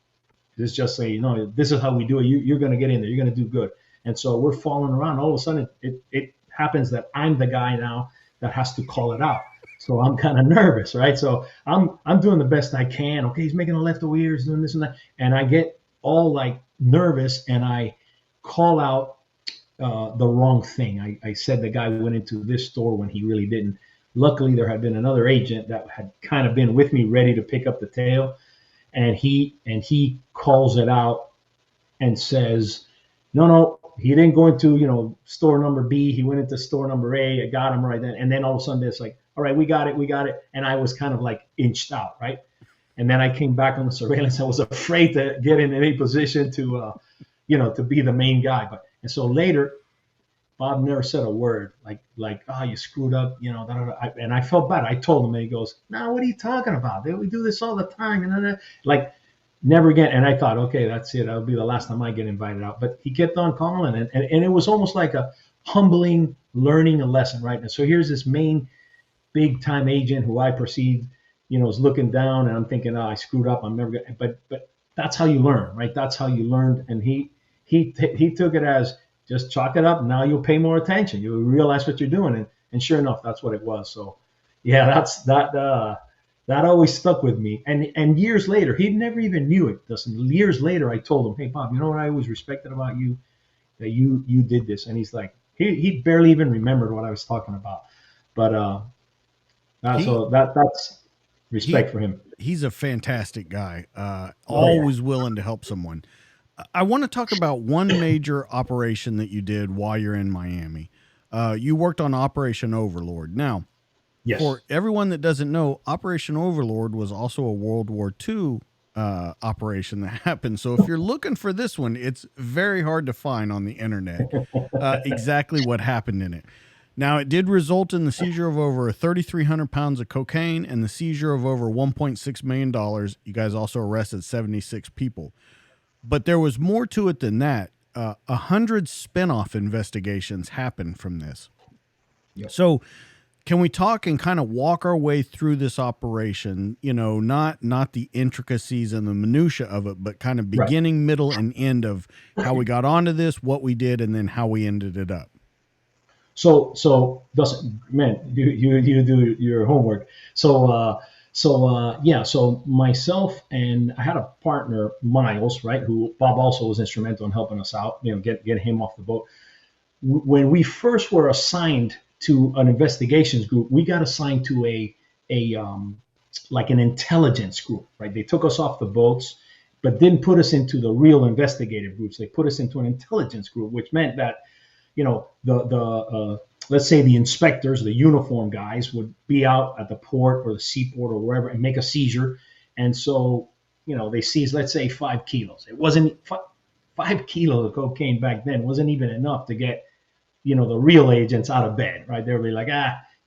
just say, this is how we do it. You're going to get in there. You're going to do good. And so we're following around. All of a sudden, it happens that I'm the guy now that has to call it out. So I'm kind of nervous, right? So I'm doing the best I can. Okay, he's making a left over here, he's doing this and that, and I get all like nervous, and I call out the wrong thing. I said the guy went into this store when he really didn't. Luckily, there had been another agent that had kind of been with me, ready to pick up the tail, and he calls it out and says, no, he didn't go into store number B. He went into store number A. I got him right then, and then all of a sudden it's like, all right, we got it, and I was kind of like inched out, right? And then I came back on the surveillance. I was afraid to get in any position to to be the main guy. But and so later, Bob never said a word like you screwed up, da, da, da. And I felt bad. I told him, and he goes, "No, what are you talking about? We do this all the time." And like never again. And I thought, okay, that's it. That'll be the last time I get invited out. But he kept on calling, and it was almost like a humbling, learning a lesson, right? And so here's this main big time agent who I perceived, is looking down, and I'm thinking, I screwed up. I'm never gonna. But that's how you learn, right? That's how you learned. And he took it as, just chalk it up. Now you'll pay more attention. You'll realize what you're doing, and sure enough, that's what it was. So, yeah, that always stuck with me. And years later, he never even knew it. Years later, I told him, "Hey, Bob, you know what I always respected about you? That you did this." And he's like, he barely even remembered what I was talking about. But that's respect for him. He's a fantastic guy. Oh yeah. Always willing to help someone. I want to talk about one major operation that you did while you're in Miami. You worked on Operation Overlord. Now, Yes. for everyone that doesn't know, Operation Overlord was also a World War II operation that happened. So if you're looking for this one, it's very hard to find on the internet exactly what happened in it. Now, it did result in the seizure of over 3,300 pounds of cocaine and the seizure of over $1.6 million. You guys also arrested 76 people. But there was more to it than that. 100 spinoff investigations happened from this. Yep. So can we talk and kind of walk our way through this operation, not the intricacies and the minutia of it, but kind of beginning, right, middle, and end of how we got onto this, what we did, and then how we ended it up? So man, you do your homework. So myself and I had a partner, Miles, right, who Bob also was instrumental in helping us out, get him off the boat. When we first were assigned to an investigations group, we got assigned to like an intelligence group, right? They took us off the boats, but didn't put us into the real investigative groups. They put us into an intelligence group, which meant that let's say the inspectors, the uniform guys, would be out at the port or the seaport or wherever and make a seizure. And so, they seized, let's say, 5 kilos. It wasn't 5 kilos of cocaine back then wasn't even enough to get, the real agents out of bed, right? They would be like,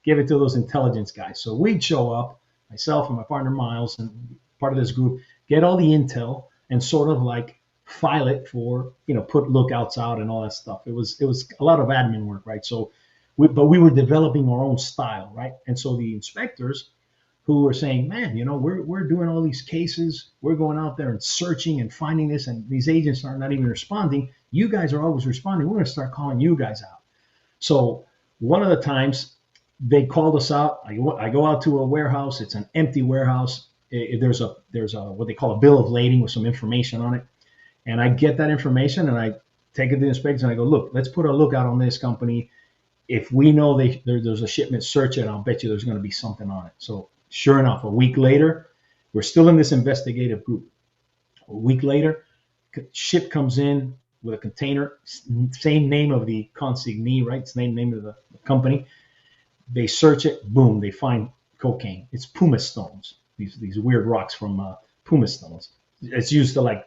give it to those intelligence guys. So we'd show up, myself and my partner Miles, and part of this group, get all the intel and sort of like file it for, put lookouts out and all that stuff. It was a lot of admin work, right? So, but we were developing our own style, right? And so the inspectors who were saying, man, we're doing all these cases. We're going out there and searching and finding this, and these agents are not even responding. You guys are always responding. We're going to start calling you guys out. So one of the times they called us out. I go out to a warehouse. It's an empty warehouse. There's a what they call a bill of lading with some information on it. And I get that information and I take it to the inspectors and I go, look, let's put a lookout on this company. If we know there's a shipment, search it. I'll bet you there's going to be something on it. So sure enough, a week later, we're still in this investigative group. A week later, ship comes in with a container, same name of the consignee, right? Same name of the company. They search it, boom, they find cocaine. It's pumice stones, these weird rocks from pumice stones. It's used to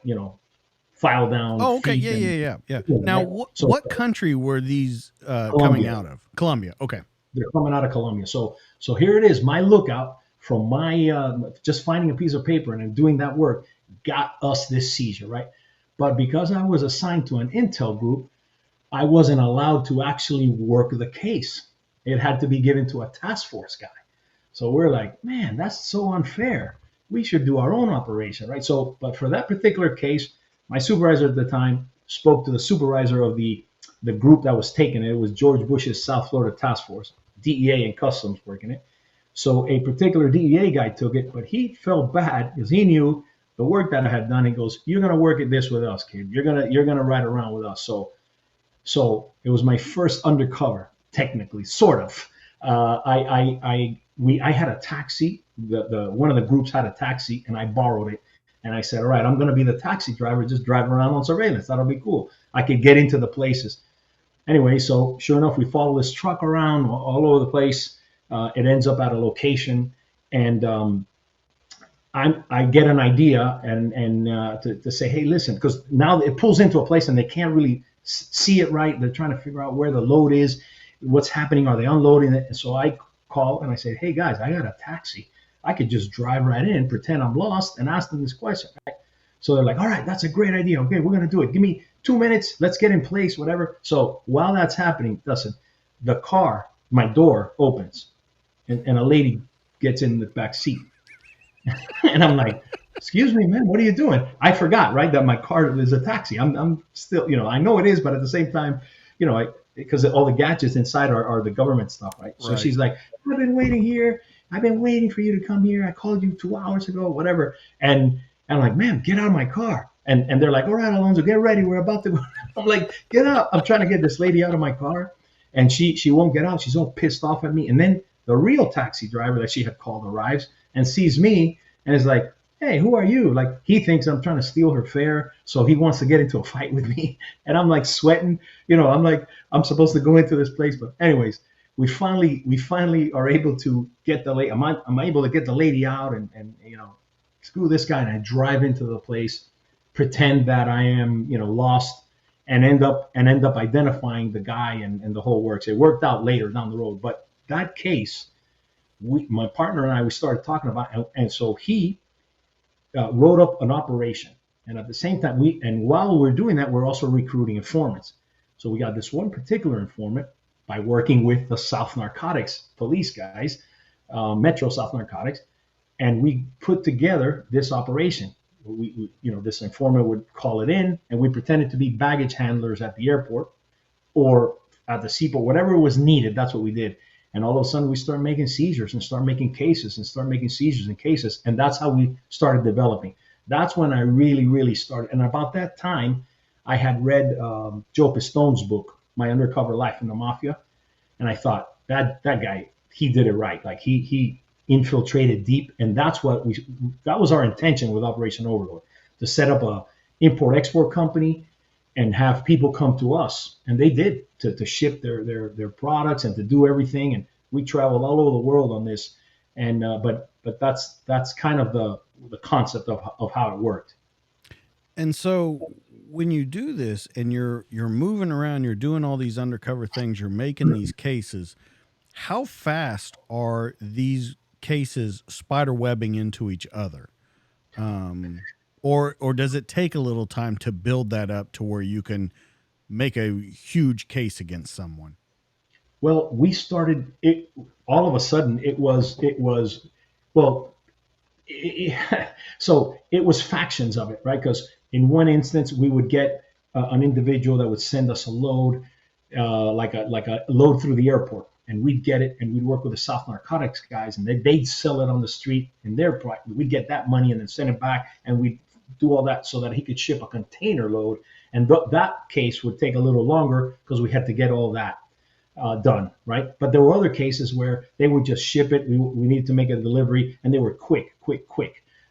file down. Oh, okay, yeah. Now, what country were these coming out of? Colombia. Okay, they're coming out of Colombia. So here it is. My lookout from my just finding a piece of paper and then doing that work got us this seizure, right? But because I was assigned to an intel group, I wasn't allowed to actually work the case. It had to be given to a task force guy. So we're like, man, that's so unfair. We should do our own operation, right? So, but for that particular case, my supervisor at the time spoke to the supervisor of the group that was taking it. It was George Bush's South Florida Task Force, DEA and Customs working it. So a particular DEA guy took it, but he felt bad because he knew the work that I had done. He goes, "You're gonna work at this with us, kid. You're gonna ride around with us." So it was my first undercover, technically, sort of. I had a taxi. The one of the groups had a taxi, and I borrowed it. And I said, all right, I'm going to be the taxi driver, just driving around on surveillance. That'll be cool. I could get into the places. Anyway, so sure enough, we follow this truck around all over the place. It ends up at a location, and I get an idea and to say, hey, listen, because now it pulls into a place and they can't really see it right. They're trying to figure out where the load is, what's happening. Are they unloading it? And so I call and I say, hey, guys, I got a taxi. I could just drive right in, pretend I'm lost, and ask them this question. Right? So they're like, all right, that's a great idea. Okay, we're going to do it. Give me 2 minutes. Let's get in place, whatever. So while that's happening, listen, the car, my door opens, and a lady gets in the back seat. And I'm like, excuse me, man, what are you doing? I forgot, right, that my car is a taxi. I'm still, I know it is, but at the same time, because all the gadgets inside are the government stuff, right? So she's like, I've been waiting here. I've been waiting for you to come here. I called you 2 hours ago, whatever. And I'm like, ma'am, get out of my car. And they're like, all right, Alonso, get ready. We're about to go. I'm like, get out. I'm trying to get this lady out of my car. And she won't get out. She's all pissed off at me. And then the real taxi driver that she had called arrives and sees me and is like, hey, who are you? Like, he thinks I'm trying to steal her fare. So he wants to get into a fight with me. And I'm like sweating. I'm like, I'm supposed to go into this place. But anyways, we finally are able to get the lady. I'm able to get the lady out and screw this guy. And I drive into the place, pretend that I am lost, and end up identifying the guy and the whole works. It worked out later down the road, but that case, my partner and I, we started talking about, and so he wrote up an operation, and at the same time while we're doing that, we're also recruiting informants. So we got this one particular informant by working with the South Narcotics police guys, Metro South Narcotics, and we put together this operation. We this informant would call it in, and we pretended to be baggage handlers at the airport or at the seaport, whatever was needed. That's what we did. And all of a sudden, we start making seizures and start making cases and start making seizures and cases, and that's how we started developing. That's when I really, really started. And about that time, I had read Joe Pistone's book, My Undercover Life in the Mafia, and I thought that guy, he did it right. Like he infiltrated deep, and that was our intention with Operation Overlord, to set up a import-export company and have people come to us, and they did, to ship their products and to do everything. And we traveled all over the world on this, and but that's kind of the concept of how it worked. And so when you do this and you're moving around, you're doing all these undercover things, you're making these cases, how fast are these cases spider webbing into each other? Or does it take a little time to build that up to where you can make a huge case against someone? Well, we started it all of a sudden. It was Well, so it was factions of it, right? Because in one instance, we would get an individual that would send us a load, like a load through the airport, and we'd get it, and we'd work with the South Narcotics guys, and they'd sell it on the street in their price. We'd get that money and then send it back, and we'd do all that so that he could ship a container load. And that case would take a little longer because we had to get all that done, right? But there were other cases where they would just ship it. We needed to make a delivery, and they were quick.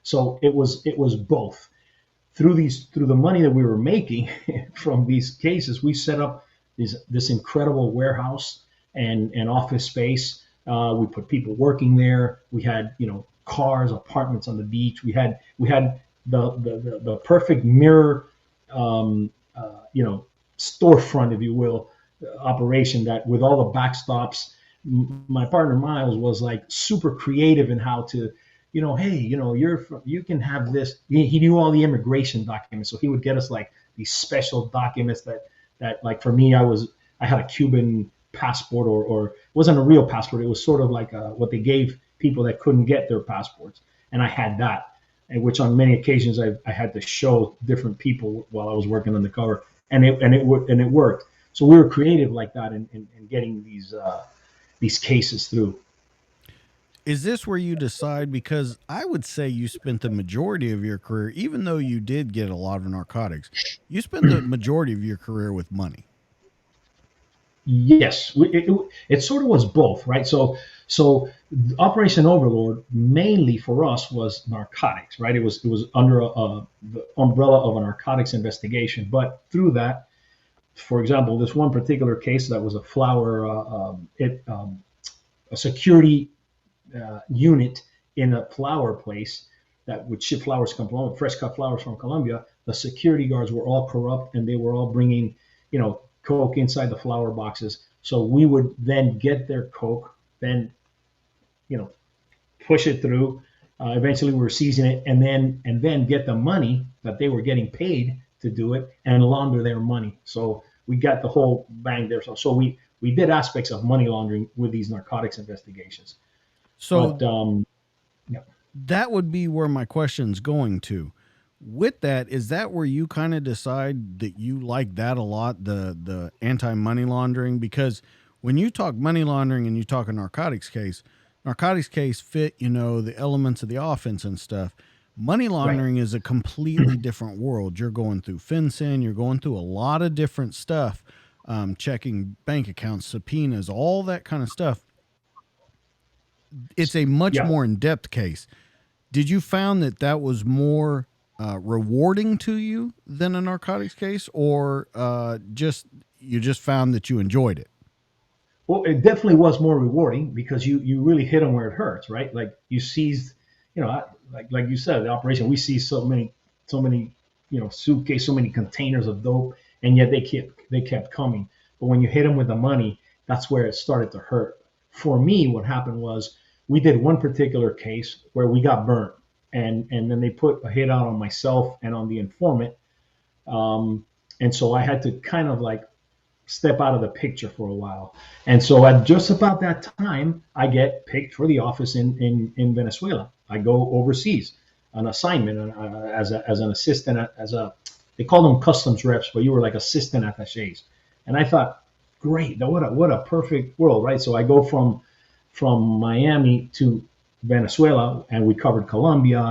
So it was both. Through the money that we were making from these cases, we set up this incredible warehouse and office space. We put people working there. We had cars, apartments on the beach. We had the perfect mirror, storefront, if you will, operation that with all the backstops. My partner Miles was like super creative in how to, hey, you can have this. He knew all the immigration documents, so he would get us like these special documents that like for me, I had a Cuban passport, or it wasn't a real passport. It was sort of like what they gave people that couldn't get their passports, and I had that, and which on many occasions I had to show different people while I was working undercover, and it worked. So we were creative like that in getting these cases through. Is this where you decide? Because I would say you spent the majority of your career, even though you did get a lot of narcotics, you spent the majority of your career with money. Yes, it sort of was both, right? So Operation Overlord mainly for us was narcotics, right? It was under the umbrella of a narcotics investigation, but through that, for example, this one particular case that was a flower, a security unit in a flower place that would ship flowers from Colombia, fresh cut flowers from Colombia. The security guards were all corrupt, and they were all bringing, coke inside the flower boxes. So we would then get their coke, then, push it through. Eventually, we were seizing it, and then get the money that they were getting paid to do it and launder their money. So we got the whole bang there. So we did aspects of money laundering with these narcotics investigations. So but, yeah. That would be where my question's going to. With that, is that where you kind of decide that you like that a lot, the anti-money laundering? Because when you talk money laundering and you talk a narcotics case fit, the elements of the offense and stuff. Money laundering is a completely different world. You're going through FinCEN, you're going through a lot of different stuff, checking bank accounts, subpoenas, all that kind of stuff. It's a much more in-depth case. Did you found that was more rewarding to you than a narcotics case, or you just found that you enjoyed it? Well, it definitely was more rewarding because you really hit them where it hurts, right? Like you seized, like you said, the operation, we see so many, suitcase, so many containers of dope, and yet they kept coming. But when you hit them with the money, that's where it started to hurt. For me, what happened was we did one particular case where we got burnt, and then they put a hit out on myself and on the informant. And so I had to kind of like step out of the picture for a while. And so at just about that time, I get picked for the office in Venezuela. I go overseas on assignment as an assistant, they call them customs reps, but you were like assistant attachés. And I thought, great, what a perfect world, right? So I go from Miami to Venezuela, and we covered Colombia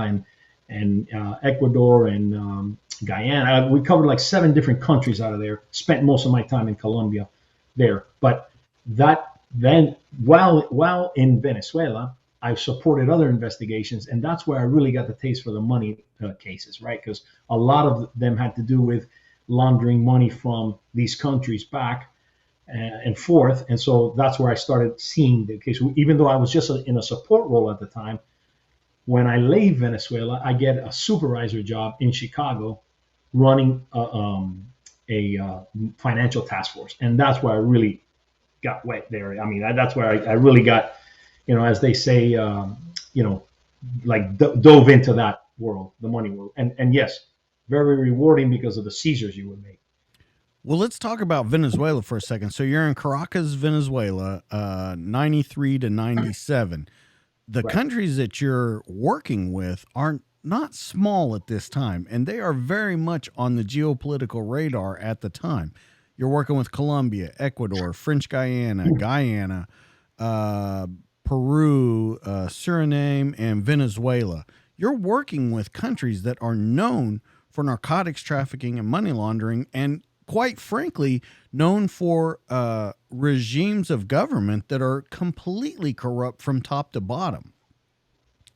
and Ecuador and Guyana. We covered like 7 different countries out of there. Spent most of my time in Colombia there. But then while in Venezuela, I supported other investigations, and that's where I really got the taste for the money cases, right? Because a lot of them had to do with laundering money from these countries back and forth. And so that's where I started seeing the case. Even though I was just in a support role at the time, when I leave Venezuela, I get a supervisor job in Chicago running a financial task force. And that's where I really got wet there. I mean, that's where I really got, as they say, like dove into that world, the money world. And yes, very rewarding because of the seizures you would make. Well, let's talk about Venezuela for a second. So you're in Caracas, Venezuela, 93 to 97. the Right. countries that you're working with are not small at this time, and they are very much on the geopolitical radar at the time. You're working with Colombia, Ecuador, French Guyana, uh, Peru, Suriname, and Venezuela. You're working with countries that are known for narcotics trafficking and money laundering, and quite frankly, known for regimes of government that are completely corrupt from top to bottom.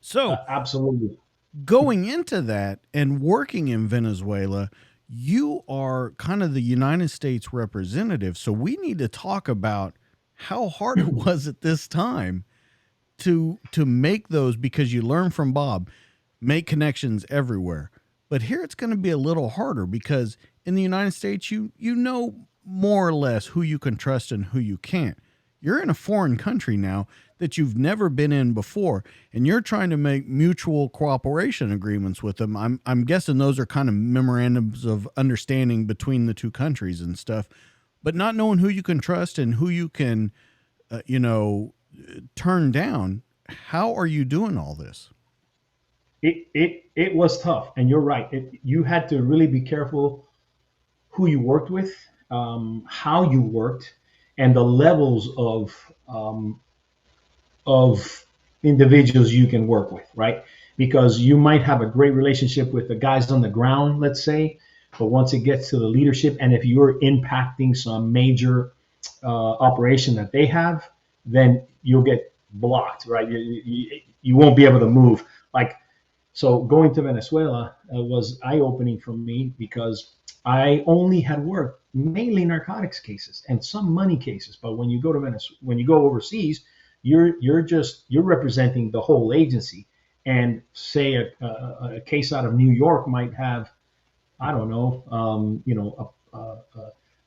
So, Absolutely. going into that and working in Venezuela, you are kind of the United States representative. So, we need to talk about how hard it was at this time to make those, because you learn from Bob, make connections everywhere. But here it's going to be a little harder because in the United States, you know more or less who you can trust and who you can't. You're in a foreign country now that you've never been in before, and you're trying to make mutual cooperation agreements with them. I'm guessing those are kind of memorandums of understanding between the two countries and stuff, but not knowing who you can trust and who you can, you know, turn down. How are you doing all this? It was tough, and you're right. You had to really be careful who you worked with, how you worked, and the levels of individuals you can work with, right? Because you might have a great relationship with the guys on the ground, let's say, but once it gets to the leadership, and if you're impacting some major operation that they have, then you'll get blocked, right? You won't be able to move. Like, so going to Venezuela was eye-opening for me because I only had worked mainly narcotics cases and some money cases. But when you go to Venezuela, when you go overseas, you're representing the whole agency. And say a case out of New York might have, I don't know,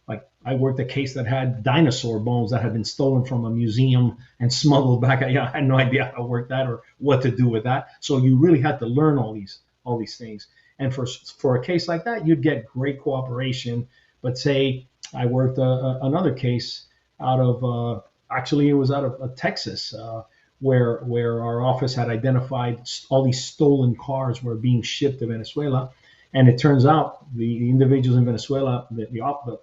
like I worked a case that had dinosaur bones that had been stolen from a museum and smuggled back. I had no idea how to work that or what to do with that. So you really had to learn all these things. And for a case like that, you'd get great cooperation. But say I worked another case out of actually it was out of Texas. Where our office had identified all these stolen cars were being shipped to Venezuela, and it turns out the individuals in Venezuela, the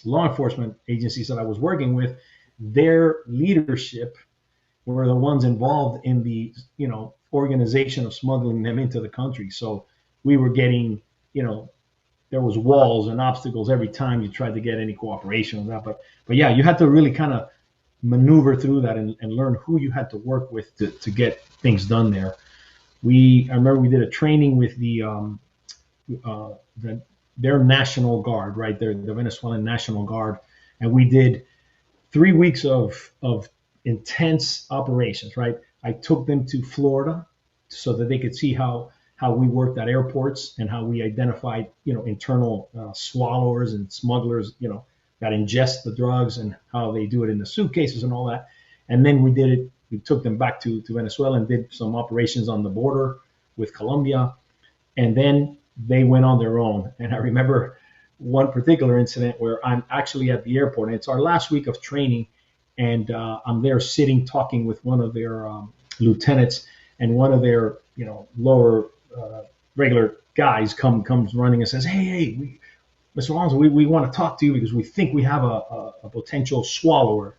law enforcement agencies that I was working with, their leadership were the ones involved in the organization of smuggling them into the country. So we were getting, there was walls and obstacles every time you tried to get any cooperation with that. But yeah, you had to really kind of maneuver through that and learn who you had to work with to get things done there. I remember we did a training with their National Guard, right? The Venezuelan National Guard, and we did 3 weeks of intense operations, right? I took them to Florida so that they could see how we worked at airports and how we identified, internal swallowers and smugglers, that ingest the drugs and how they do it in the suitcases and all that. And then we took them back to Venezuela and did some operations on the border with Colombia. And then they went on their own. And I remember one particular incident where I'm actually at the airport, and it's our last week of training. And I'm there sitting talking with one of their lieutenants, and one of their, lower regular guys comes running and says, hey, Mr. Alonso, we want to talk to you because we think we have a potential swallower.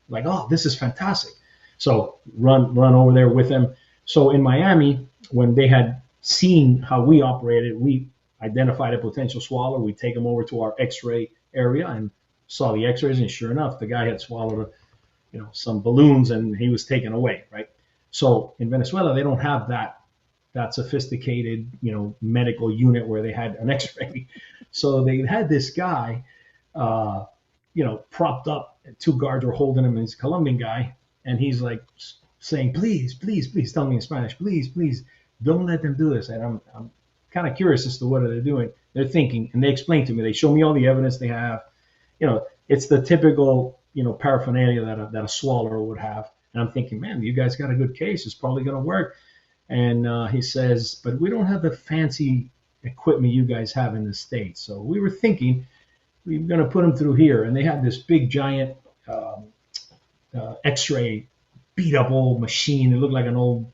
Like, oh, this is fantastic. So run over there with them. So in Miami, when they had seen how we operated, we identified a potential swallower. We take them over to our X-ray area and saw the X-rays, and sure enough, the guy had swallowed, some balloons, and he was taken away, right? So in Venezuela, they don't have that sophisticated, medical unit where they had an X-ray. So they had this guy, propped up. Two guards were holding him, this Colombian guy, and he's like saying, please, please, please, tell me in Spanish, please, please, don't let them do this. And I'm kind of curious as to what they're doing. They're thinking, and they explain to me. They show me all the evidence they have. It's the typical, paraphernalia that a swallower would have. And I'm thinking, man, you guys got a good case. It's probably going to work. And he says, but we don't have the fancy equipment you guys have in the States. So we were thinking we were going to put them through here. And they had this big, giant X-ray beat up old machine. It looked like an old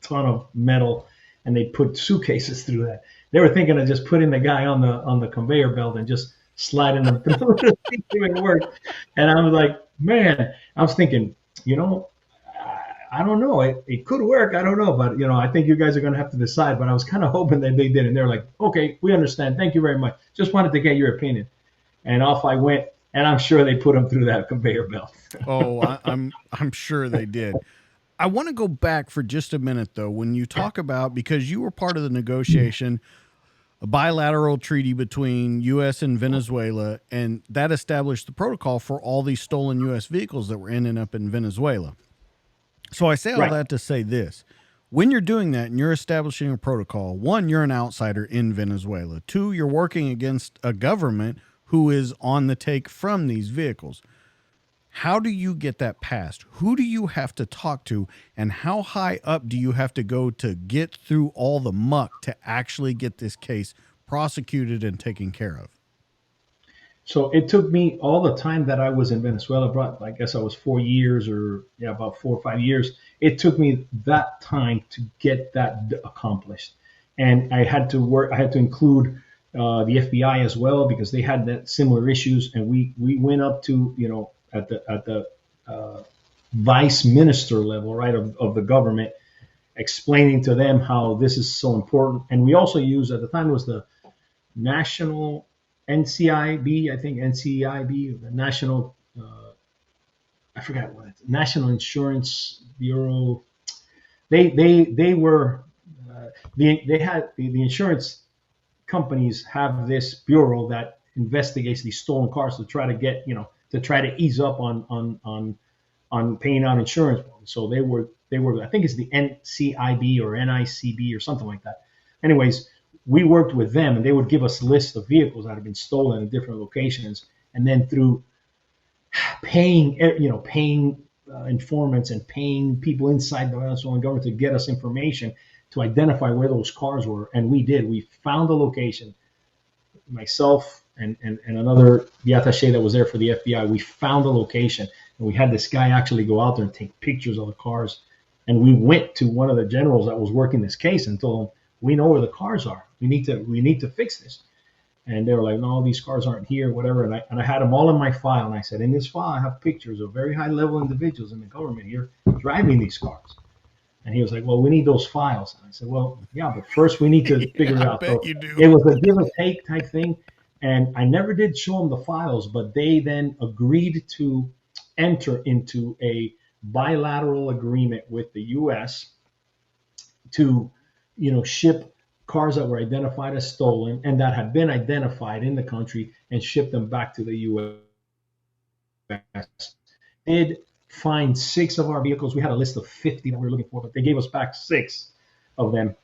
ton of metal, and they put suitcases through that. They were thinking of just putting the guy on the conveyor belt and just sliding them through to see if it worked. And I was like, man, I was thinking, I don't know. It could work. I don't know. But, I think you guys are going to have to decide. But I was kind of hoping that they did. And they're like, okay, we understand. Thank you very much. Just wanted to get your opinion. And off I went. And I'm sure they put them through that conveyor belt. I'm sure they did. I want to go back for just a minute, though, when you talk about, because you were part of the negotiation, a bilateral treaty between U.S. and Venezuela, and that established the protocol for all these stolen U.S. vehicles that were ending up in Venezuela. So I say all that to say this. When you're doing that and you're establishing a protocol, one, you're an outsider in Venezuela. Two, you're working against a government who is on the take from these vehicles. How do you get that passed? Who do you have to talk to? And how high up do you have to go to get through all the muck to actually get this case prosecuted and taken care of? So it took me all the time that I was in Venezuela, I guess I was 4 years about 4 or 5 years. It took me that time to get that accomplished. And I had to include the FBI as well, because they had that similar issues. And we went up to, at the vice minister level, right, of the government, explaining to them how this is so important. And we also used, at the time, it was the national NCIB, I think NCIB, the national, I forgot what it's, National Insurance Bureau. They were, they had the insurance companies have this bureau that investigates these stolen cars to try to get, to try to ease up on paying out insurance. So they were, I think it's the NCIB or NICB or something like that. Anyways, we worked with them, and they would give us lists of vehicles that had been stolen in different locations. And then through paying informants and paying people inside the Venezuelan government to get us information to identify where those cars were. And we did. We found the location. Myself and another, the attaché that was there for the FBI, we found the location, and we had this guy actually go out there and take pictures of the cars. And we went to one of the generals that was working this case and told him, we know where the cars are. We need to fix this. And they were like, no, these cars aren't here, whatever. And I had them all in my file. And I said, in this file, I have pictures of very high level individuals in the government here driving these cars. And he was like, well, we need those files. And I said, well, yeah, but first we need to figure it out. So it was a give and take type thing. And I never did show them the files, but they then agreed to enter into a bilateral agreement with the U.S. to, ship cars that were identified as stolen and that had been identified in the country and ship them back to the U.S. Did find 6 of our vehicles. We had a list of 50 that we were looking for, but they gave us back 6 of them,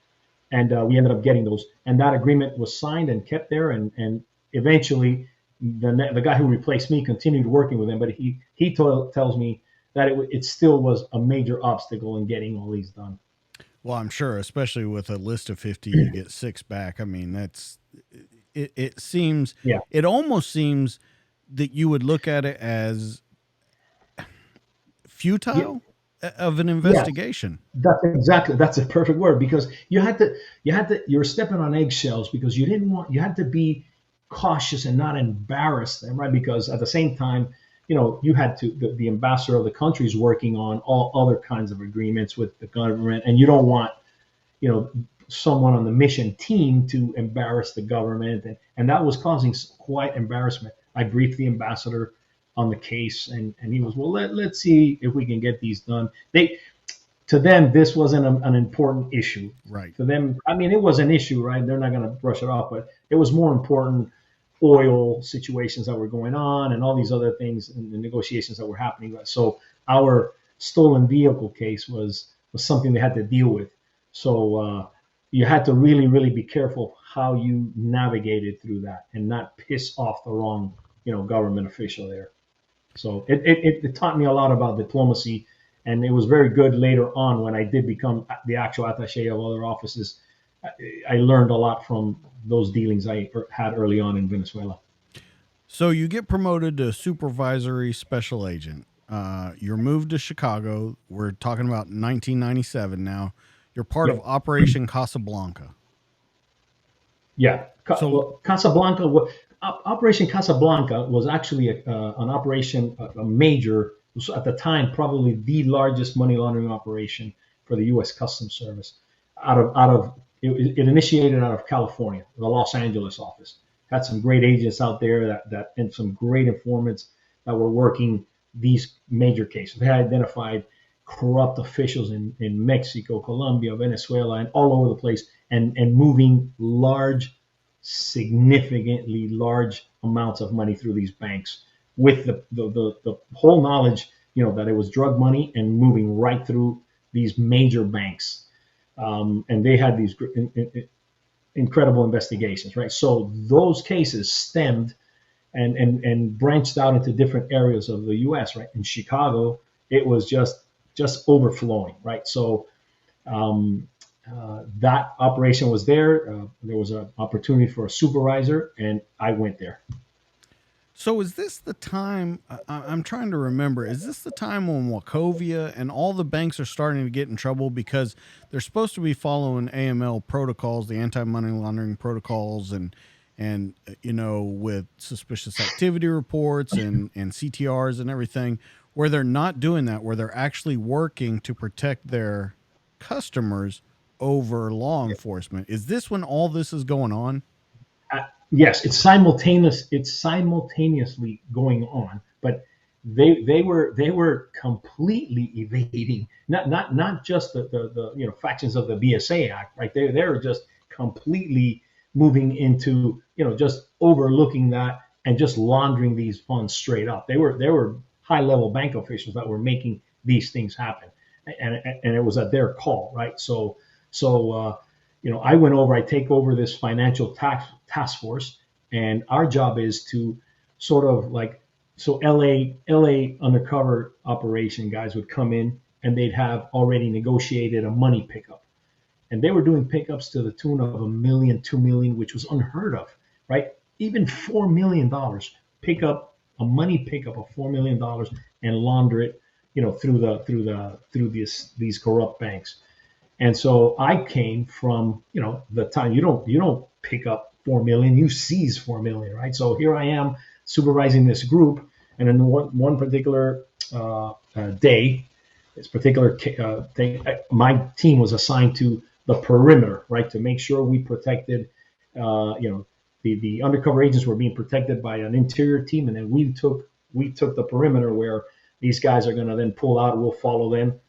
and we ended up getting those. And that agreement was signed and kept there, and eventually the guy who replaced me continued working with them, but he tells me that it still was a major obstacle in getting all these done. Well, I'm sure, especially with a list of 50, you get 6 back. I mean, it seems, it almost seems that you would look at it as futile of an investigation. Yes, that's a perfect word, because you were stepping on eggshells, because you had to be cautious and not embarrass them, right? Because at the same time, you had to, the ambassador of the country is working on all other kinds of agreements with the government, and you don't want, someone on the mission team to embarrass the government, and that was causing quite embarrassment. I briefed the ambassador on the case, and he was, well, let's see if we can get these done. To them, this wasn't an important issue. Right. To them, I mean, it was an issue, right? They're not going to brush it off, but it was more important oil situations that were going on and all these other things and the negotiations that were happening. So our stolen vehicle case was something they had to deal with. So you had to really, really be careful how you navigated through that and not piss off the wrong, government official there. So it taught me a lot about diplomacy, and it was very good later on when I did become the actual attaché of other offices. I learned a lot from those dealings I had early on in Venezuela. So you get promoted to supervisory special agent. You're moved to Chicago. We're talking about 1997 now. You're part of Yep. Operation Casablanca. Yeah. So Well, Casablanca, Operation Casablanca was actually an operation, a major, was at the time probably the largest money laundering operation for the U.S. Customs Service. It initiated out of California, the Los Angeles office. Had some great agents out there and some great informants that were working these major cases. They had identified corrupt officials in Mexico, Colombia, Venezuela, and all over the place, and moving significantly large amounts of money through these banks with the whole knowledge, that it was drug money and moving right through these major banks. And they had these incredible investigations, right? So those cases stemmed and branched out into different areas of the U.S., right? In Chicago, it was just overflowing, right? So that operation was there. There was an opportunity for a supervisor, and I went there. So is this the time? I'm trying to remember. Is this the time when Wachovia and all the banks are starting to get in trouble because they're supposed to be following AML protocols, the anti-money laundering protocols, and with suspicious activity reports and CTRs and everything, where they're not doing that, where they're actually working to protect their customers over law enforcement? Is this when all this is going on? Yes, it's simultaneous. It's simultaneously going on, but they were completely evading not just the factions of the BSA Act, right? They were just completely moving into just overlooking that and just laundering these funds straight up. They were high level bank officials that were making these things happen, and it was at their call, right? So I went over. I take over this financial task force, and our job is to sort of LA undercover operation guys would come in and they'd have already negotiated a money pickup, and they were doing pickups to the tune of $1 million, $2 million, which was unheard of, right? Even $4 million pick up a money pickup of $4 million and launder it, through these corrupt banks. And so I came from, the time you don't pick up 4 million, you seize 4 million, right? So here I am supervising this group, and in one particular day, this particular thing, my team was assigned to the perimeter, right, to make sure we protected, the undercover agents were being protected by an interior team, and then we took the perimeter where these guys are going to then pull out. We'll follow them,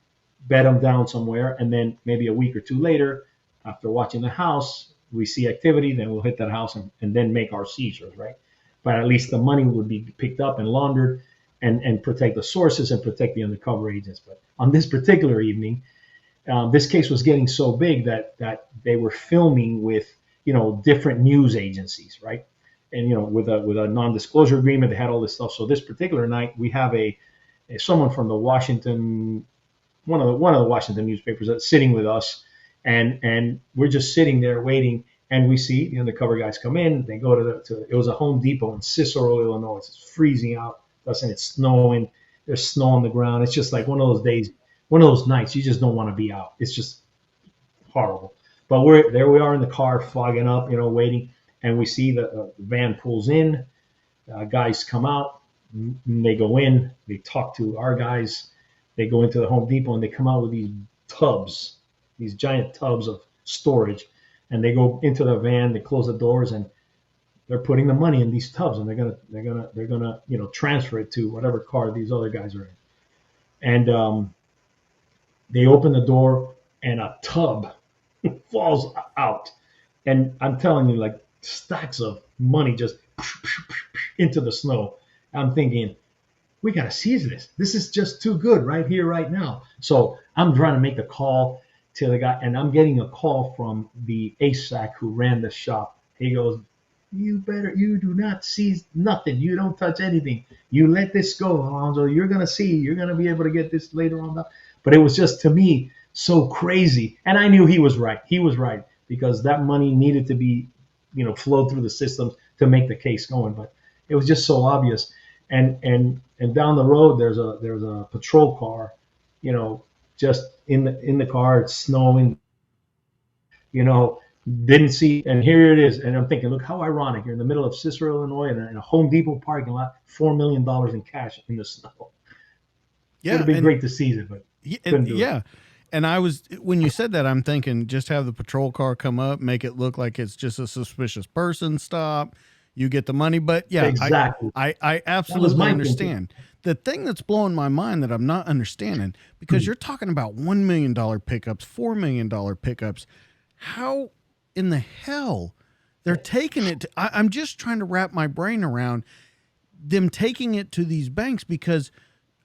bed them down somewhere, and then maybe a week or two later, after watching the house, we see activity, then we'll hit that house and then make our seizures, right? But at least the money would be picked up and laundered and protect the sources and protect the undercover agents. But on this particular evening, this case was getting so big that they were filming with different news agencies, right? And with a non-disclosure agreement, they had all this stuff. So this particular night, we have someone from the Washington, one of the Washington newspapers that's sitting with us, and we're just sitting there waiting, and we see the undercover guys come in. They go to it was a Home Depot in Cicero, Illinois. It's freezing out, and it's snowing. There's snow on the ground. It's just like one of those days, one of those nights you just don't want to be out. It's just horrible. But we are in the car, fogging up, waiting, and we see the van pulls in. Guys come out. They go in. They talk to our guys. They go into the Home Depot and they come out with these tubs, these giant tubs of storage, and they go into the van. They close the doors and they're putting the money in these tubs, and they're gonna transfer it to whatever car these other guys are in. And they open the door and a tub falls out, and I'm telling you, like stacks of money just into the snow. I'm thinking, we got to seize this. This is just too good right here, right now. So I'm trying to make a call to the guy, and I'm getting a call from the ASAC who ran the shop. He goes, you do not seize nothing. You don't touch anything. You let this go, Alonso. You're going to be able to get this later on. But it was just, to me, so crazy. And I knew he was right. He was right, because that money needed to be, flowed through the systems to make the case going. But it was just so obvious. And down the road there's a patrol car, you know, just in the car. It's snowing, you know, didn't see, and here it is. And I'm thinking, look how ironic. You're in the middle of Cicero, Illinois, in a Home Depot parking lot, $4 million in cash in the snow. Would Yeah, have been great to see it, but couldn't do it. yeah. And I was when you said that, I'm thinking just have the patrol car come up, make it look like it's just a suspicious person stop. You get the money, but yeah, Exactly. I That was absolutely my thinking. understand. The thing that's blowing my mind that I'm not understanding because you're talking about $1 million pickups, $4 million pickups. How in the hell they're taking it? I'm just trying to wrap my brain around them taking it to these banks because,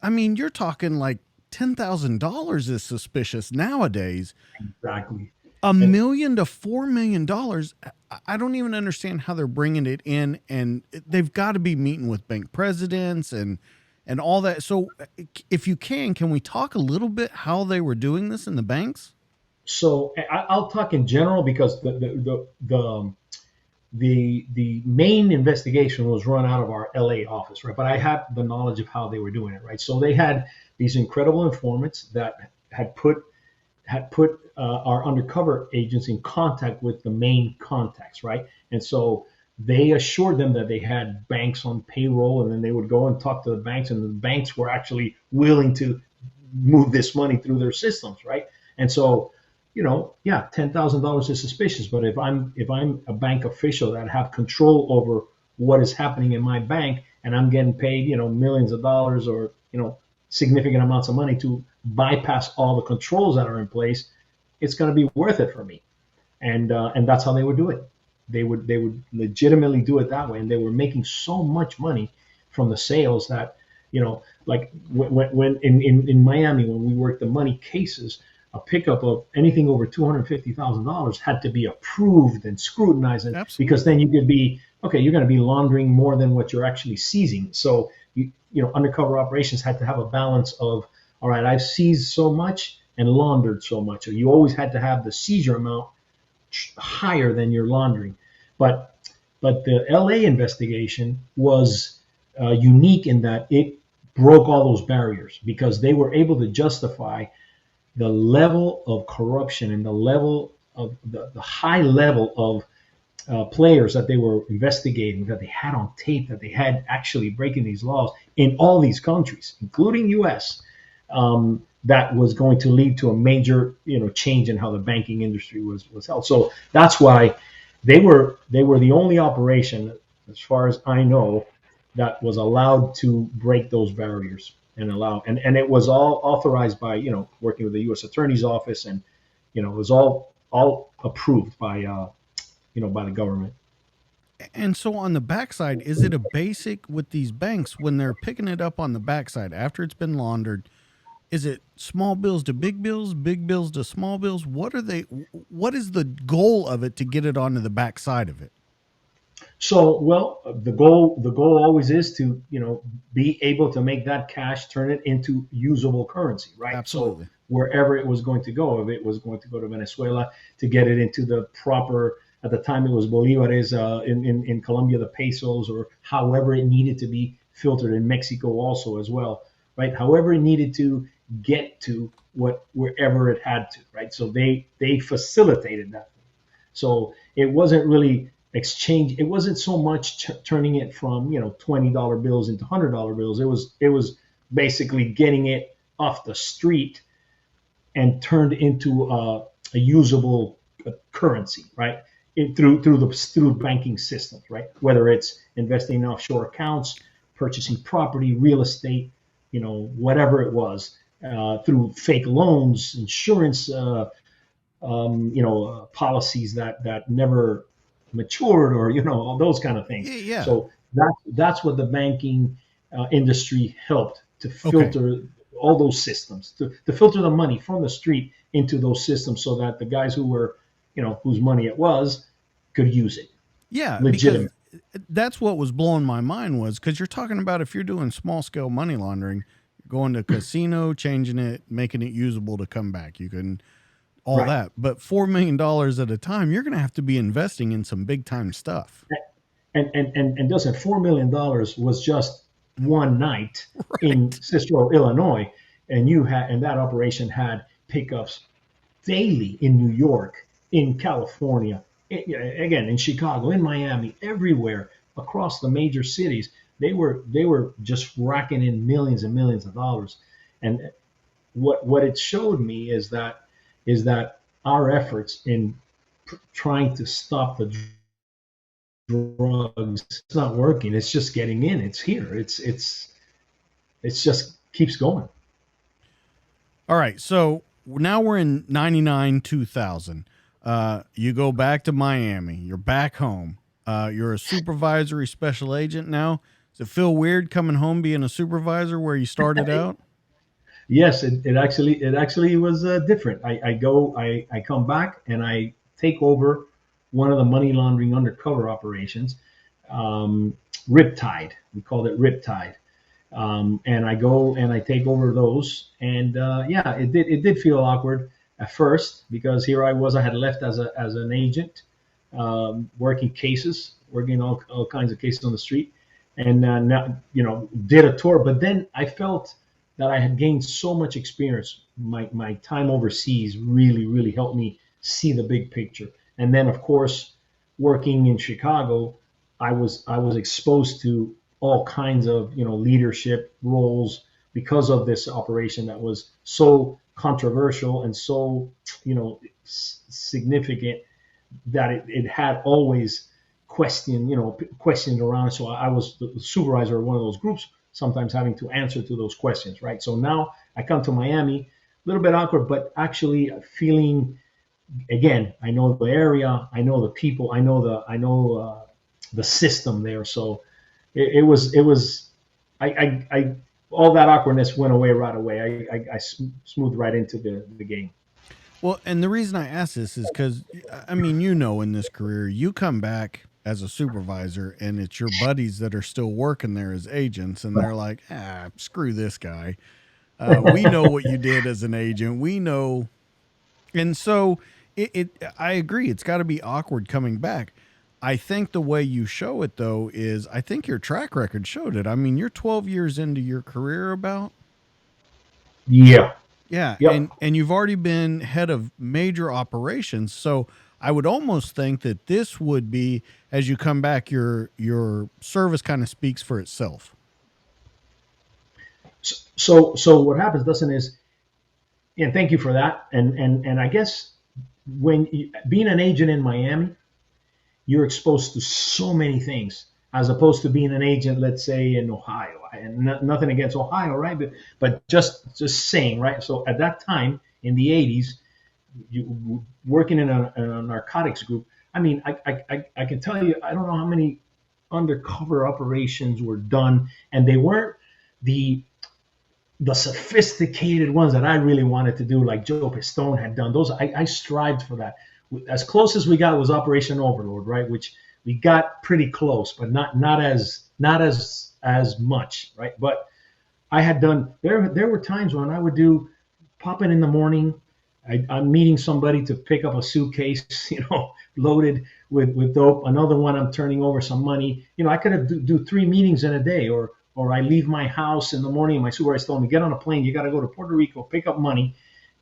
I mean, you're talking like $10,000 is suspicious nowadays. Exactly. A And million to $4 million. I don't even understand how they're bringing it in, and they've got to be meeting with bank presidents and all that. So, if you can we talk a little bit how they were doing this in the banks? so I'll talk in general because the main investigation was run out of our LA office, right? But I had the knowledge of how they were doing it, right? So they had these incredible informants that had put our undercover agents in contact with the main contacts, right? And so they assured them that they had banks on payroll, and then they would go and talk to the banks, and the banks were actually willing to move this money through their systems, right? And so, yeah, $10,000 is suspicious, but if I'm a bank official that have control over what is happening in my bank, and I'm getting paid, millions of dollars or significant amounts of money to bypass all the controls that are in place, it's going to be worth it for me. And that's how they would do it. They would legitimately do it that way, and they were making so much money from the sales that like when in Miami when we worked the money cases, a pickup of anything over $250,000 had to be approved and scrutinized, because Absolutely. then you could be okay. You're going to be laundering more than what you're actually seizing. So undercover operations had to have a balance of, all right, I've seized so much and laundered so much. So you always had to have the seizure amount higher than your laundering. But the LA investigation was unique in that it broke all those barriers because they were able to justify the level of corruption and the level of the high level of players that they were investigating, that they had on tape, that they had actually breaking these laws in all these countries, including U.S. That was going to lead to a major, change in how the banking industry was held. So that's why they were the only operation, as far as I know, that was allowed to break those barriers and it was all authorized by working with the U.S. Attorney's Office, and it was all approved by the government. And so on the backside, is it a basic with these banks when they're picking it up on the backside after it's been laundered? Is it small bills to big bills to small bills? What are they? What is the goal of it to get it onto the backside of it? So, well, the goal always is to be able to make that cash, turn it into usable currency, right? So Absolutely. wherever it was going to go, if it was going to go to Venezuela, to get it into the proper, at the time it was bolivares, in Colombia the pesos, or however it needed to be filtered in Mexico also as well, right? However it needed to get to wherever it had to, right? So they facilitated that. So it wasn't really exchange. It wasn't so much turning it from $20 bills into $100 bills. It was basically getting it off the street and turned into a usable currency, right? Through banking systems, right? Whether it's investing in offshore accounts, purchasing property, real estate, whatever it was, through fake loans, insurance, policies that never matured, or all those kind of things. Yeah. So that's what the banking industry helped to Okay. filter all those systems, to filter the money from the street into those systems, so that the guys who were, whose money it was, could use it Yeah, because legitimate. that's what was blowing my mind was because you're talking about if you're doing small scale money laundering, going to a casino, changing it, making it usable to come back. You can all Right. that, but $4 million at a time, you're going to have to be investing in some big time stuff. And doesn't $4 million was just one night in Right. Cicero, Illinois, and that operation had pickups daily in New York, in California, again in Chicago, in Miami, everywhere across the major cities. They were just racking in millions and millions of dollars. And what it showed me is that our efforts in trying to stop the drugs, it's not working. It's just getting in. It's here. It's just keeps going. All right. So now we're in 99, 2000. You go back to Miami. You're back home. You're a supervisory special agent now. Does it feel weird coming home being a supervisor where you started out? Yes, it actually was different. I come back and I take over one of the money laundering undercover operations, Riptide. We called it Riptide. And I go and I take over those. And yeah, it did feel awkward at first because here I was. I had left as an agent, working cases, working all kinds of cases on the street, and now did a tour. But then I felt that I had gained so much experience. My time overseas really helped me see the big picture. And then of course, working in Chicago, I was exposed to all kinds of leadership roles because of this operation that was so controversial and so significant that it had always questioned around. So I was the supervisor of one of those groups, sometimes having to answer to those questions, right? So now I come to Miami, a little bit awkward, but actually feeling, again, I know the area, I know the people, I know the system there. So it was I all that awkwardness went away right away. I smoothed right into the game. Well, and the reason I ask this is because, I mean, in this career, you come back as a supervisor and it's your buddies that are still working there as agents, and they're like, screw this guy. We know what you did as an agent. We know. And so I agree. It's got to be awkward coming back. I think the way you show it, though, is I think your track record showed it. I mean, you're 12 years into your career about. Yeah. Yeah, Yep. and you've already been head of major operations, so I would almost think that this would be, as you come back, your service kind of speaks for itself. So what happens, Dustin, is, and thank you for that. And I guess being an agent in Miami, you're exposed to so many things as opposed to being an agent, let's say in Ohio. And nothing against Ohio, right? But just saying, right? So at that time in the 80s, you working in a narcotics group. I mean, I can tell you, I don't know how many undercover operations were done, and they weren't the the sophisticated ones that I really wanted to do, like Joe Pistone had done. Those I strived for that. As close as we got was Operation Overlord, right? Which we got pretty close, but not as much, right? But I had done. There were times when I would do popping in the morning. I'm meeting somebody to pick up a suitcase, loaded with dope. Another one, I'm turning over some money. I could have do 3 meetings in a day, or I leave my house in the morning and my supervisor told me, get on a plane, you got to go to Puerto Rico, pick up money,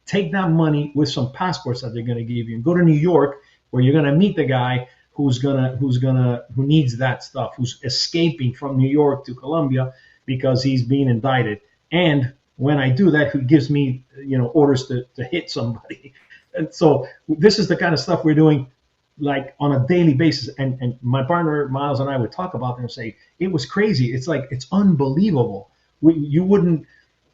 take that money with some passports that they're going to give you, and go to New York where you're going to meet the guy who needs that stuff, who's escaping from New York to Colombia because he's being indicted. And when I do that, who gives me, orders to hit somebody. And so this is the kind of stuff we're doing like on a daily basis. And my partner Miles and I would talk about it and say, it was crazy. It's like, it's unbelievable. You wouldn't,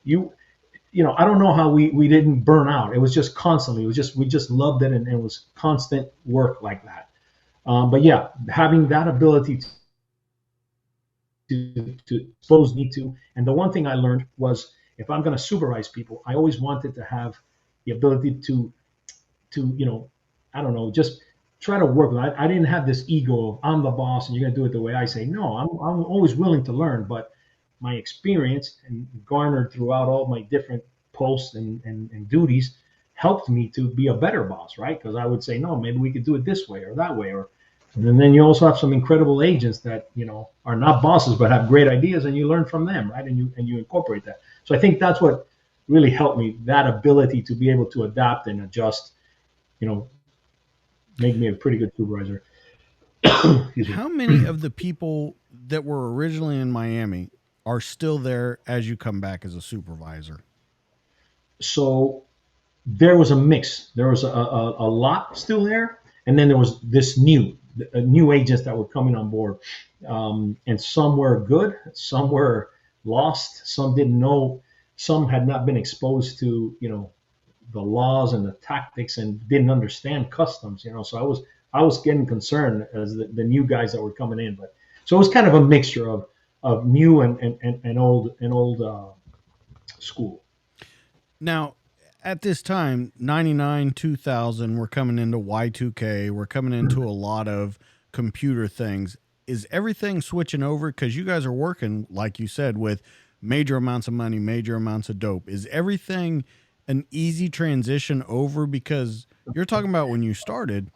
I don't know how we didn't burn out. It was just constantly, we just loved it. And it was constant work like that. But yeah, having that ability to expose me to. And the one thing I learned was, if I'm going to supervise people, I always wanted to have the ability to I don't know, just try to work. I didn't have this ego of I'm the boss and you're going to do it the way I say. No, I'm always willing to learn, but my experience and garnered throughout all my different posts and duties helped me to be a better boss, right? Because I would say, no, maybe we could do it this way or that way, or And then you also have some incredible agents that, are not bosses but have great ideas, and you learn from them, right? And you incorporate that. So I think that's what really helped me, that ability to be able to adapt and adjust, you know, make me a pretty good supervisor. Excuse me. How many of the people that were originally in Miami are still there as you come back as a supervisor? So there was a mix. There was a lot still there, and then there was this new agents that were coming on board, and some were good, some were lost, some didn't know, some had not been exposed to the laws and the tactics and didn't understand customs. So I was getting concerned as the new guys that were coming in, but so it was kind of a mixture of new and old school. Now, at this time, 99, 2000, we're coming into Y2K, we're coming into a lot of computer things. Is everything switching over? Because you guys are working, like you said, with major amounts of money, major amounts of dope. Is everything an easy transition over? Because you're talking about when you started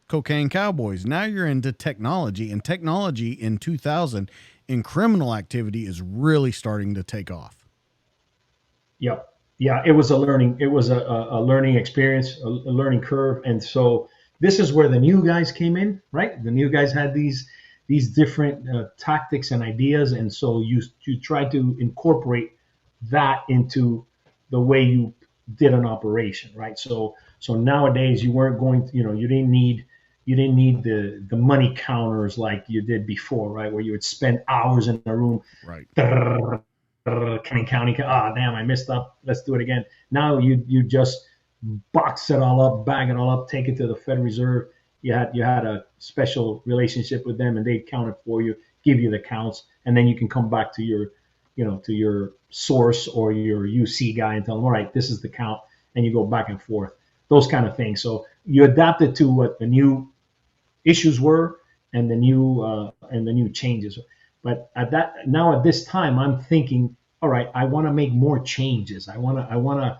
cocaine cowboys. Now you're into technology, and technology in 2000 in criminal activity is really starting to take off. Yep. Yeah, it was a learning experience, a learning curve. And so this is where the new guys came in, right? The new guys had these different tactics and ideas. And so you try to incorporate that into the way you did an operation, right? So nowadays you weren't going to, you didn't need the money counters like you did before, right? Where you would spend hours in a room, Right. counting. Ah, damn, I messed up. Let's do it again. Now you just box it all up, bag it all up, take it to the Federal Reserve. You had a special relationship with them, and they count it for you, give you the counts, and then you can come back to your source or your UC guy and tell them, all right, this is the count, and you go back and forth. Those kind of things. So you adapted to what the new issues were and the new changes. But at this time, I'm thinking, all right, I want to make more changes. I want to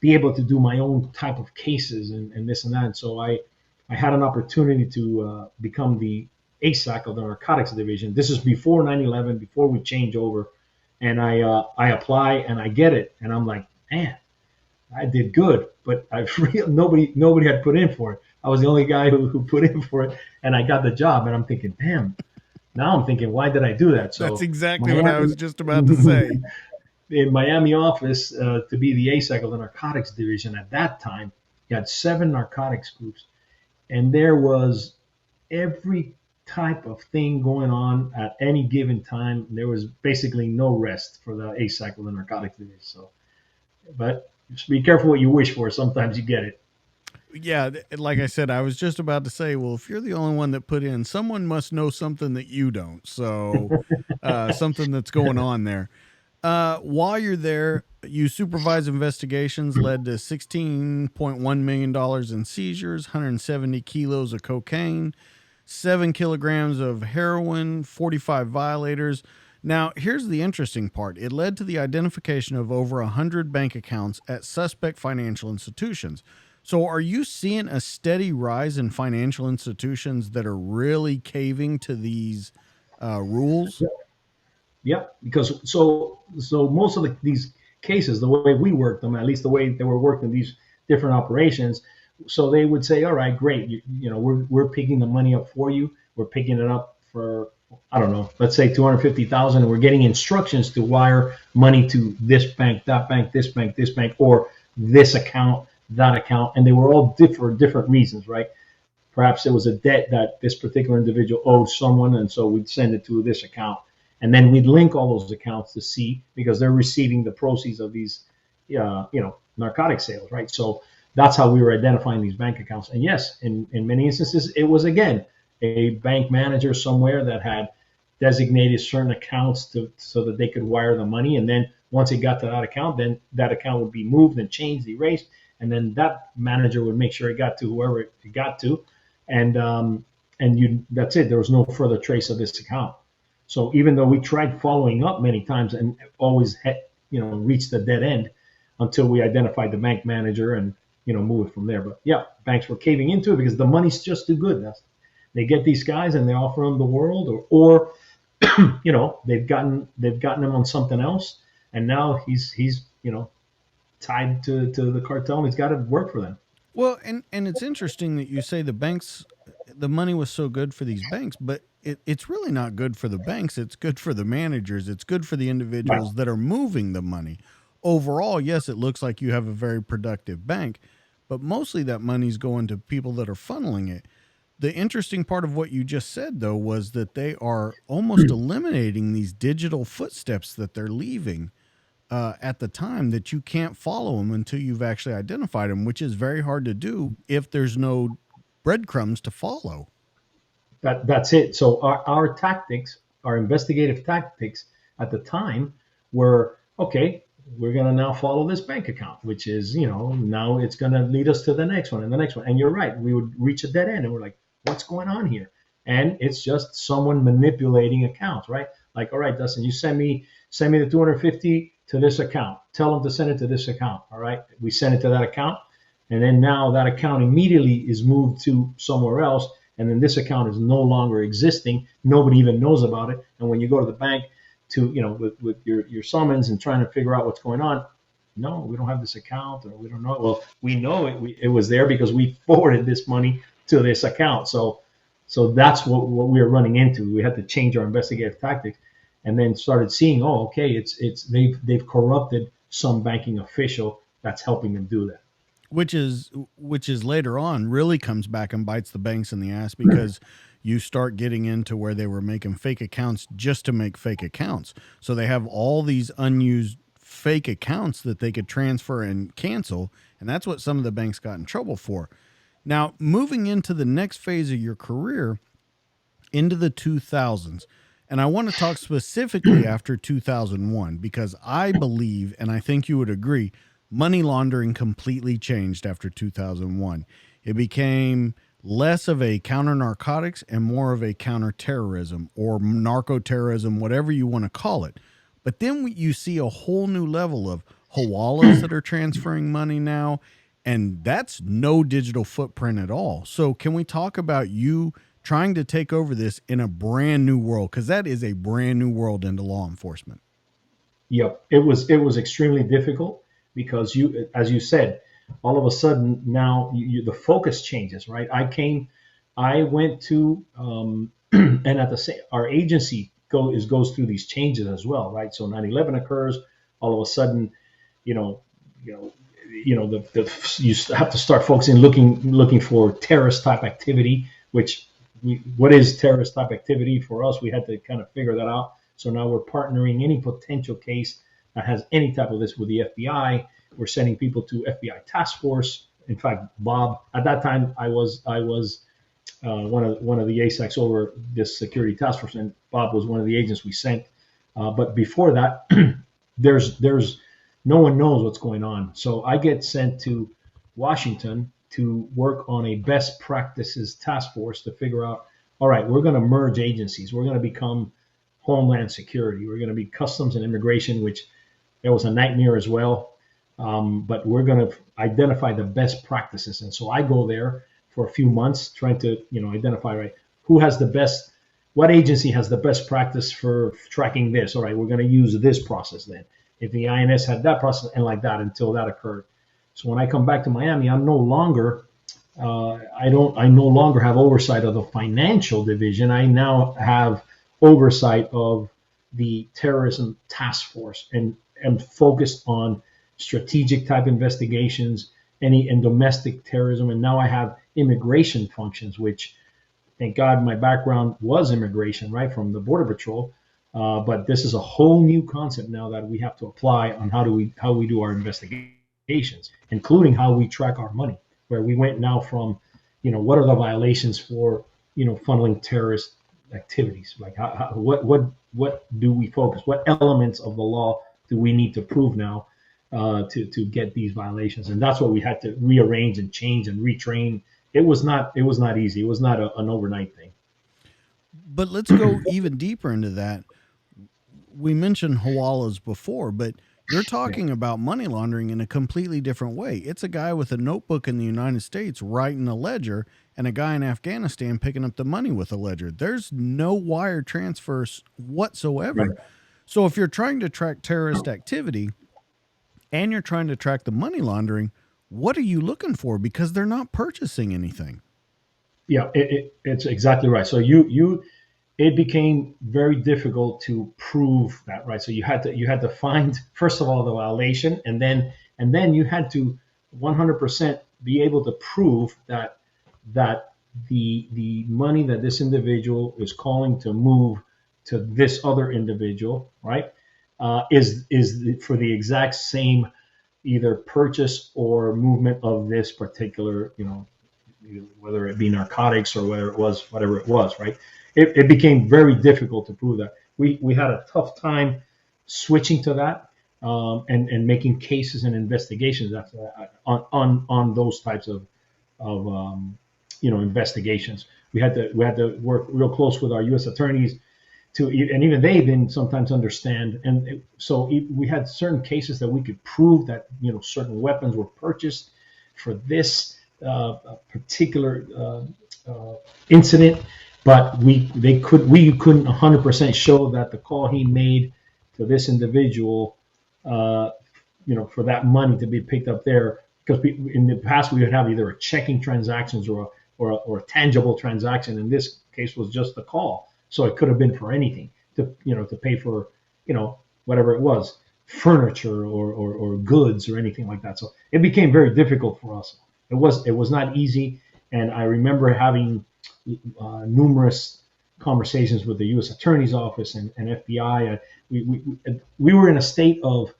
be able to do my own type of cases and this and that. And so I had an opportunity to become the ASAC of the narcotics division. This is before 9/11, before we change over, and I apply and I get it, and I'm like, man, I did good, but nobody had put in for it. I was the only guy who put in for it, and I got the job. And I'm thinking, damn. Now I'm thinking, why did I do that? So that's exactly what I was just about to say. In Miami office, to be the ASAC of the narcotics division at that time, you had 7 narcotics groups, and there was every type of thing going on at any given time. There was basically no rest for the ASAC of the narcotics division. So, but just be careful what you wish for. Sometimes you get it. Yeah, like I said, I was just about to say, well, if you're the only one that put in, someone must know something that you don't. So something that's going on there. While you're there, you supervise investigations led to $16.1 million in seizures, 170 kilos of cocaine, 7 kilograms of heroin, 45 violators. Now, here's the interesting part. It led to the identification of over 100 bank accounts at suspect financial institutions. So are you seeing a steady rise in financial institutions that are really caving to these rules? Yeah, because so most of these cases, the way we worked them, at least the way they were working these different operations, so they would say, all right, great, we're picking the money up for you. We're picking it up for, I don't know, let's say 250,000, and we're getting instructions to wire money to this bank, that bank, this bank, this bank, or this account, that account, and they were all for different reasons, right? Perhaps it was a debt that this particular individual owed someone, and so we'd send it to this account. And then we'd link all those accounts to see, because they're receiving the proceeds of these, narcotic sales, right? So that's how we were identifying these bank accounts. And yes, in many instances, it was, again, a bank manager somewhere that had designated certain accounts so that they could wire the money. And then once it got to that account, then that account would be moved and changed, erased. And then that manager would make sure it got to whoever it got to. And that's it. There was no further trace of this account. So even though we tried following up many times and always reached the dead end until we identified the bank manager and move it from there. But yeah, banks were caving into it because the money's just too good. They get these guys and they offer them the world, or they've gotten him on something else, and now he's tied to the cartel, and he's got to work for them. Well, and it's interesting that you say the money was so good for these banks, but it's really not good for the banks. It's good for the managers. It's good for the Right. individuals that are moving the money. Overall, yes, it looks like you have a very productive bank, but mostly that money's going to people that are funneling it. The interesting part of what you just said, though, was that they are almost eliminating these digital footsteps that they're leaving at the time, that you can't follow them until you've actually identified them, which is very hard to do if there's no breadcrumbs to follow. That's it. So our tactics, our investigative tactics at the time were, okay, we're going to now follow this bank account, which is, now it's going to lead us to the next one and the next one. And you're right. We would reach a dead end and we're like, what's going on here? And it's just someone manipulating accounts, right? Like, all right, Dustin, you send me the 250 to this account. Tell them to send it to this account. All right. We send it to that account. And then now that account immediately is moved to somewhere else. And then this account is no longer existing. Nobody even knows about it. And when you go to the bank to, with your summons and trying to figure out what's going on, no, we don't have this account, or we don't know. Well, we know it was there because we forwarded this money to this account. So that's what we were running into. We had to change our investigative tactics, and then started seeing, oh, okay, it's they've corrupted some banking official that's helping them do that. Which is later on really comes back and bites the banks in the ass, because you start getting into where they were making fake accounts just to make fake accounts. So they have all these unused fake accounts that they could transfer and cancel, and that's what some of the banks got in trouble for. Now, moving into the next phase of your career, into the 2000s, and I want to talk specifically after 2001, because I believe, and I think you would agree, money laundering completely changed after 2001. It became less of a counter narcotics and more of a counter terrorism, or narco terrorism, whatever you want to call it. But then you see a whole new level of hawalas that are transferring money now, and that's no digital footprint at all. So can we talk about you trying to take over this in a brand new world? Because that is a brand new world into law enforcement. Yep, it was extremely difficult because as you said, all of a sudden now the focus changes, right? I went to, and at the same, our agency goes through these changes as well, right? So 9/11 occurs, all of a sudden, you know, you know, you have to start focusing, looking for terrorist type activity, which what is terrorist type activity for us? We had to kind of figure that out. So now we're partnering any potential case that has any type of this with the FBI. We're sending people to FBI task force. In fact, Bob, at that time, I was one of the ASACs over this security task force, and Bob was one of the agents we sent. But before that, there's no one knows what's going on. So I get sent to Washington to work on a best practices task force to figure out, all right, we're going to merge agencies. We're going to become Homeland Security. We're going to be Customs and Immigration, which there was a nightmare as well. But we're going to identify the best practices. And so I go there for a few months trying to, identify, right, what agency has the best practice for tracking this? All right, we're going to use this process then. If the INS had that process, and like that until that occurred. So when I come back to Miami, I'm no longer, I no longer have oversight of the financial division. I now have oversight of the terrorism task force, and am focused on strategic type investigations, and domestic terrorism. And now I have immigration functions, which, thank God, my background was immigration, right, from the Border Patrol. But this is a whole new concept now that we have to apply on how we do our investigations, including how we track our money. Where we went now from, what are the violations for, funneling terrorist activities? Like what do we focus? What elements of the law do we need to prove now to get these violations? And that's what we had to rearrange and change and retrain. It was not easy. It was not an overnight thing. But let's go even deeper into that. We mentioned hawalas before, but You're talking about money laundering in a completely different way. It's a guy with a notebook in the United States writing a ledger and a guy in Afghanistan picking up the money with a ledger. There's no wire transfers Right. whatsoever. So if you're trying to track terrorist activity and you're trying to track the money laundering, what are you looking for? Because they're not purchasing anything. Yeah, it's exactly right. So it became very difficult to prove that, right? So you had to find first of all the violation, and then you had to 100% be able to prove that the money that this individual is calling to move to this other individual, right, for the exact same either purchase or movement of this particular, whether it be narcotics or whatever it was, right? It became very difficult to prove that. We had a tough time switching to that, and making cases and investigations after that on those types of investigations. We had to work real close with our U.S. attorneys and even they didn't sometimes understand. And so we had certain cases that we could prove that certain weapons were purchased for this particular incident, but we couldn't 100% show that the call he made to this individual, for that money to be picked up there, because in the past we would have either a checking transactions or a tangible transaction. In this case, was just the call, so it could have been for anything to pay for whatever it was, furniture or goods or anything like that. So it became very difficult for us. It was not easy, and I remember having numerous conversations with the U.S. Attorney's Office and FBI. We were in a state of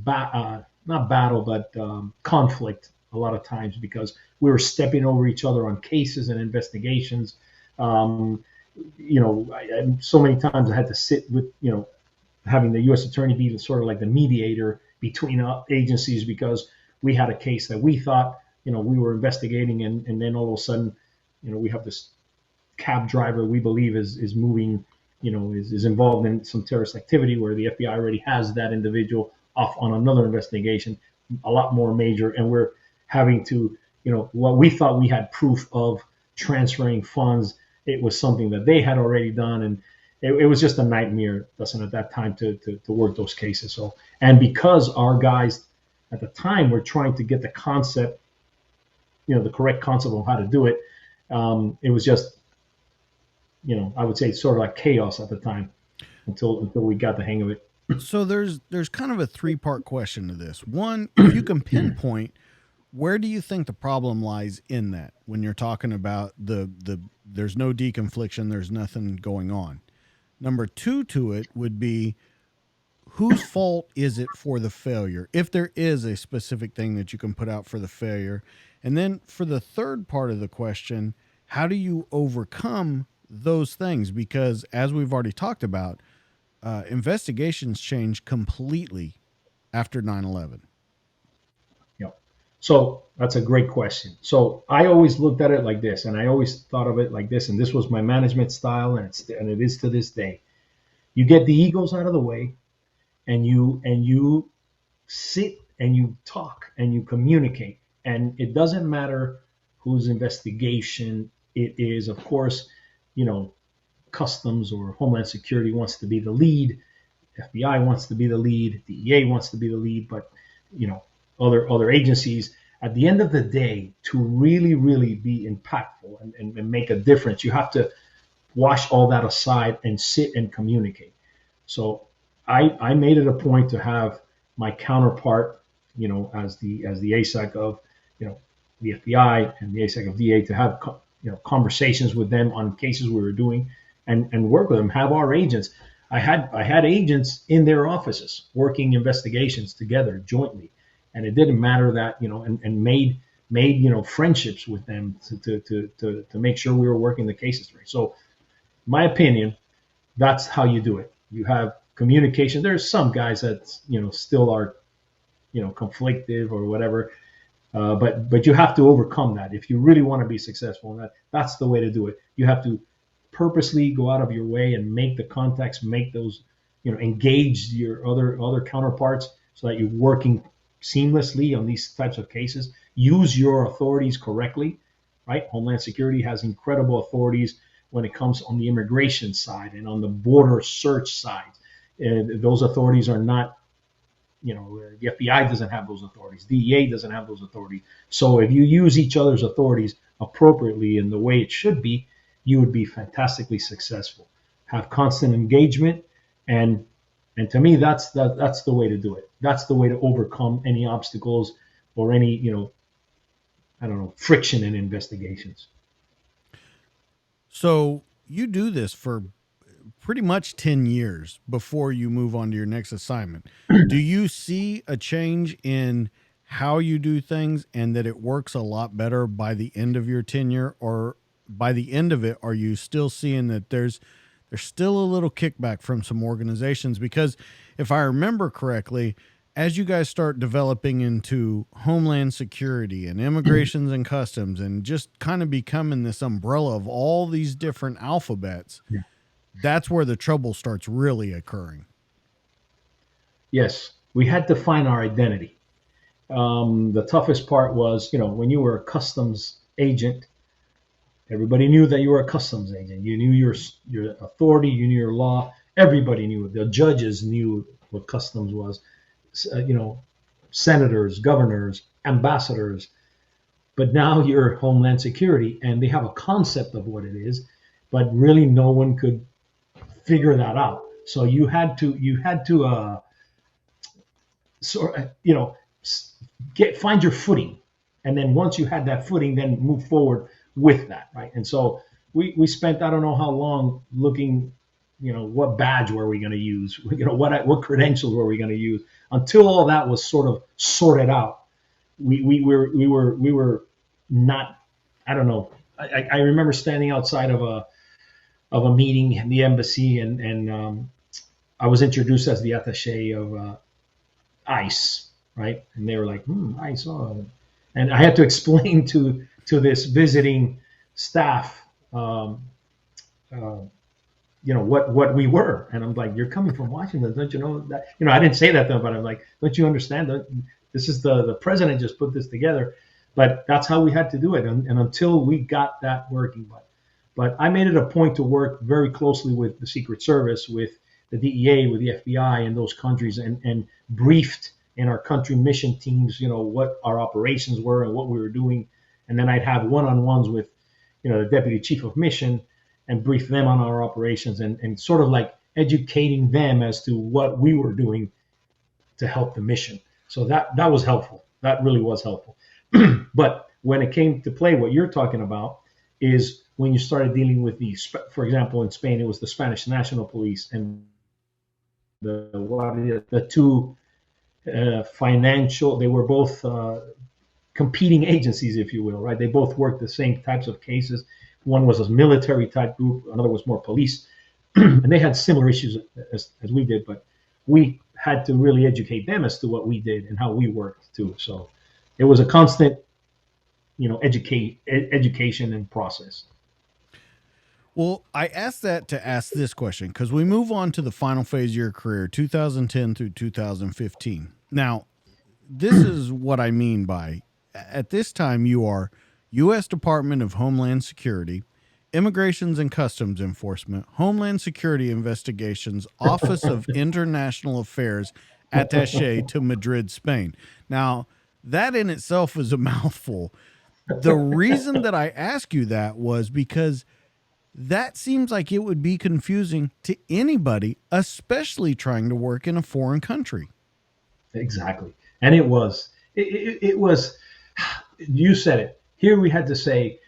not battle, but conflict a lot of times, because we were stepping over each other on cases and investigations. So many times I had to sit with, having the U.S. Attorney be sort of like the mediator between agencies, because we had a case that we thought, we were investigating, and then all of a sudden, we have this cab driver we believe is moving, is involved in some terrorist activity, where the FBI already has that individual off on another investigation, a lot more major, and we're having to, what we thought we had proof of transferring funds, it was something that they had already done, and it was just a nightmare, Dustin, at that time to work those cases. So, and because our guys at the time were trying to get the concept, the correct concept of how to do it, it was just, I would say sort of like chaos at the time until we got the hang of it. So there's kind of a three-part question to this. One, if you can pinpoint, where do you think the problem lies in that, when you're talking about the there's no deconfliction, there's nothing going on? Number two to it would be, whose fault is it for the failure, if there is a specific thing that you can put out for the failure? And then for the third part of the question, how do you overcome those things? Because as we've already talked about, investigations changed completely after 9/11. So that's a great question. So I always looked at it like this, and I always thought of it like this, and this was my management style, and it is to this day. You get the egos out of the way, and you sit and you talk and you communicate, and it doesn't matter whose investigation it is. Of course, Customs or Homeland Security wants to be the lead, FBI wants to be the lead, DEA wants to be the lead, but other agencies. At the end of the day, to really, really be impactful and make a difference, you have to wash all that aside and sit and communicate. So I made it a point to have my counterpart, as the ASAC of the FBI and the ASAC of DA, to have conversations with them on cases we were doing, and work with them. Have our agents. I had agents in their offices working investigations together jointly, and it didn't matter that, and made friendships with them to make sure we were working the cases through. So, my opinion, that's how you do it. You have communication. There's some guys that still are conflictive or whatever, but you have to overcome that if you really want to be successful. And that's the way to do it. You have to purposely go out of your way and make the contacts, make those, engage your other counterparts so that you're working seamlessly on these types of cases. Use your authorities correctly, right? Homeland Security has incredible authorities when it comes on the immigration side and on the border search side. Those authorities are not, the FBI doesn't have those authorities. DEA doesn't have those authorities. So if you use each other's authorities appropriately in the way it should be, you would be fantastically successful. Have constant engagement, and to me, that's the way to do it. That's the way to overcome any obstacles or any, friction in investigations. So you do this for pretty much 10 years before you move on to your next assignment. Do you see a change in how you do things and that it works a lot better by the end of your tenure, or by the end of it, are you still seeing that there's still a little kickback from some organizations? Because if I remember correctly, as you guys start developing into Homeland Security and immigrations and customs and just kind of becoming this umbrella of all these different alphabets, Yeah. That's where the trouble starts really occurring. Yes, we had to find our identity. The toughest part was, when you were a customs agent, everybody knew that you were a customs agent. You knew your authority, you knew your law. Everybody knew it. The judges knew what customs was. Senators, governors, ambassadors. But now you're Homeland Security, and they have a concept of what it is, but really no one could figure that out. So you had to find your footing, and then once you had that footing, then move forward with that, right? And so we spent, I don't know how long, looking, what badge were we going to use, what credentials were we going to use, until all that was sort of sorted out. We were not, I don't know. I remember standing outside of a meeting in the embassy, and I was introduced as the attaché of ICE, right? And they were like, ICE, oh. And I had to explain to this visiting staff, what we were. And I'm like, you're coming from Washington, don't you know that? I didn't say that though, but I'm like, don't you understand that this is the president just put this together? But that's how we had to do it, and until we got that working. But I made it a point to work very closely with the Secret Service, with the DEA, with the FBI in those countries, and briefed in our country mission teams, what our operations were and what we were doing. And then I'd have one-on-ones with, the deputy chief of mission, and brief them on our operations, and sort of like educating them as to what we were doing to help the mission. So that was helpful. That really was helpful. But when it came to play, what you're talking about is when you started dealing with for example, in Spain, it was the Spanish National Police and the two financial, they were both competing agencies, if you will, right? They both worked the same types of cases. One was a military type group, another was more police. And they had similar issues as we did, but we had to really educate them as to what we did and how we worked too. So it was a constant, education and process. Well, I asked that to ask this question because we move on to the final phase of your career, 2010 through 2015. Now, this is what I mean by, at this time, you are U.S. Department of Homeland Security, Immigrations and Customs Enforcement, Homeland Security Investigations, Office of International Affairs, Attaché to Madrid, Spain. Now, that in itself is a mouthful. The reason that I ask you that was because that seems like it would be confusing to anybody, especially trying to work in a foreign country. Exactly. And it was, you said it. Here we had to say,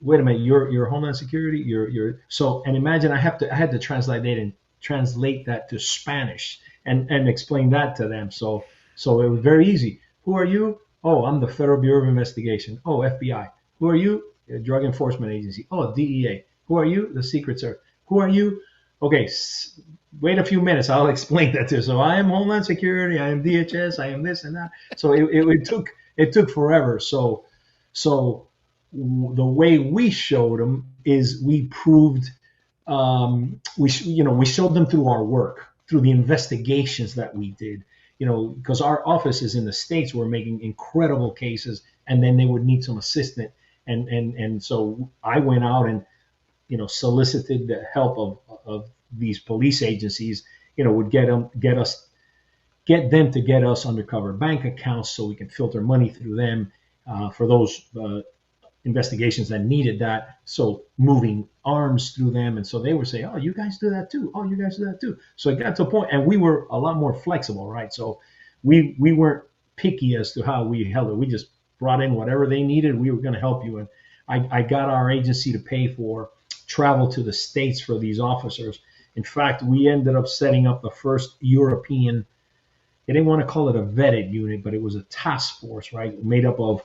wait a minute, you're Homeland Security, and imagine I had to translate that to Spanish and explain that to them. So it was very easy. Who are you? Oh, I'm the Federal Bureau of Investigation. Oh, FBI. Who are you? Drug Enforcement Agency. Oh, DEA. Who are you? The Secret Service. Who are you? Okay, wait a few minutes. I'll explain that to you. So I am Homeland Security. I am DHS. I am this and that. So it took forever. So the way we showed them is we proved we showed them through our work, through the investigations that we did. because our office is in the States, we're making incredible cases, and then they would need some assistance. And so I went out and, solicited the help of these police agencies, would get them to get us undercover bank accounts so we can filter money through them for those investigations that needed that. So moving arms through them. And so they would say, oh, you guys do that too. Oh, you guys do that too. So it got to a point, and we were a lot more flexible, right? So we weren't picky as to how we held it. We just brought in whatever they needed. We were going to help you. And I got our agency to pay for travel to the States for these officers. In fact, we ended up setting up the first European, they didn't want to call it a vetted unit, but it was a task force, right? Made up of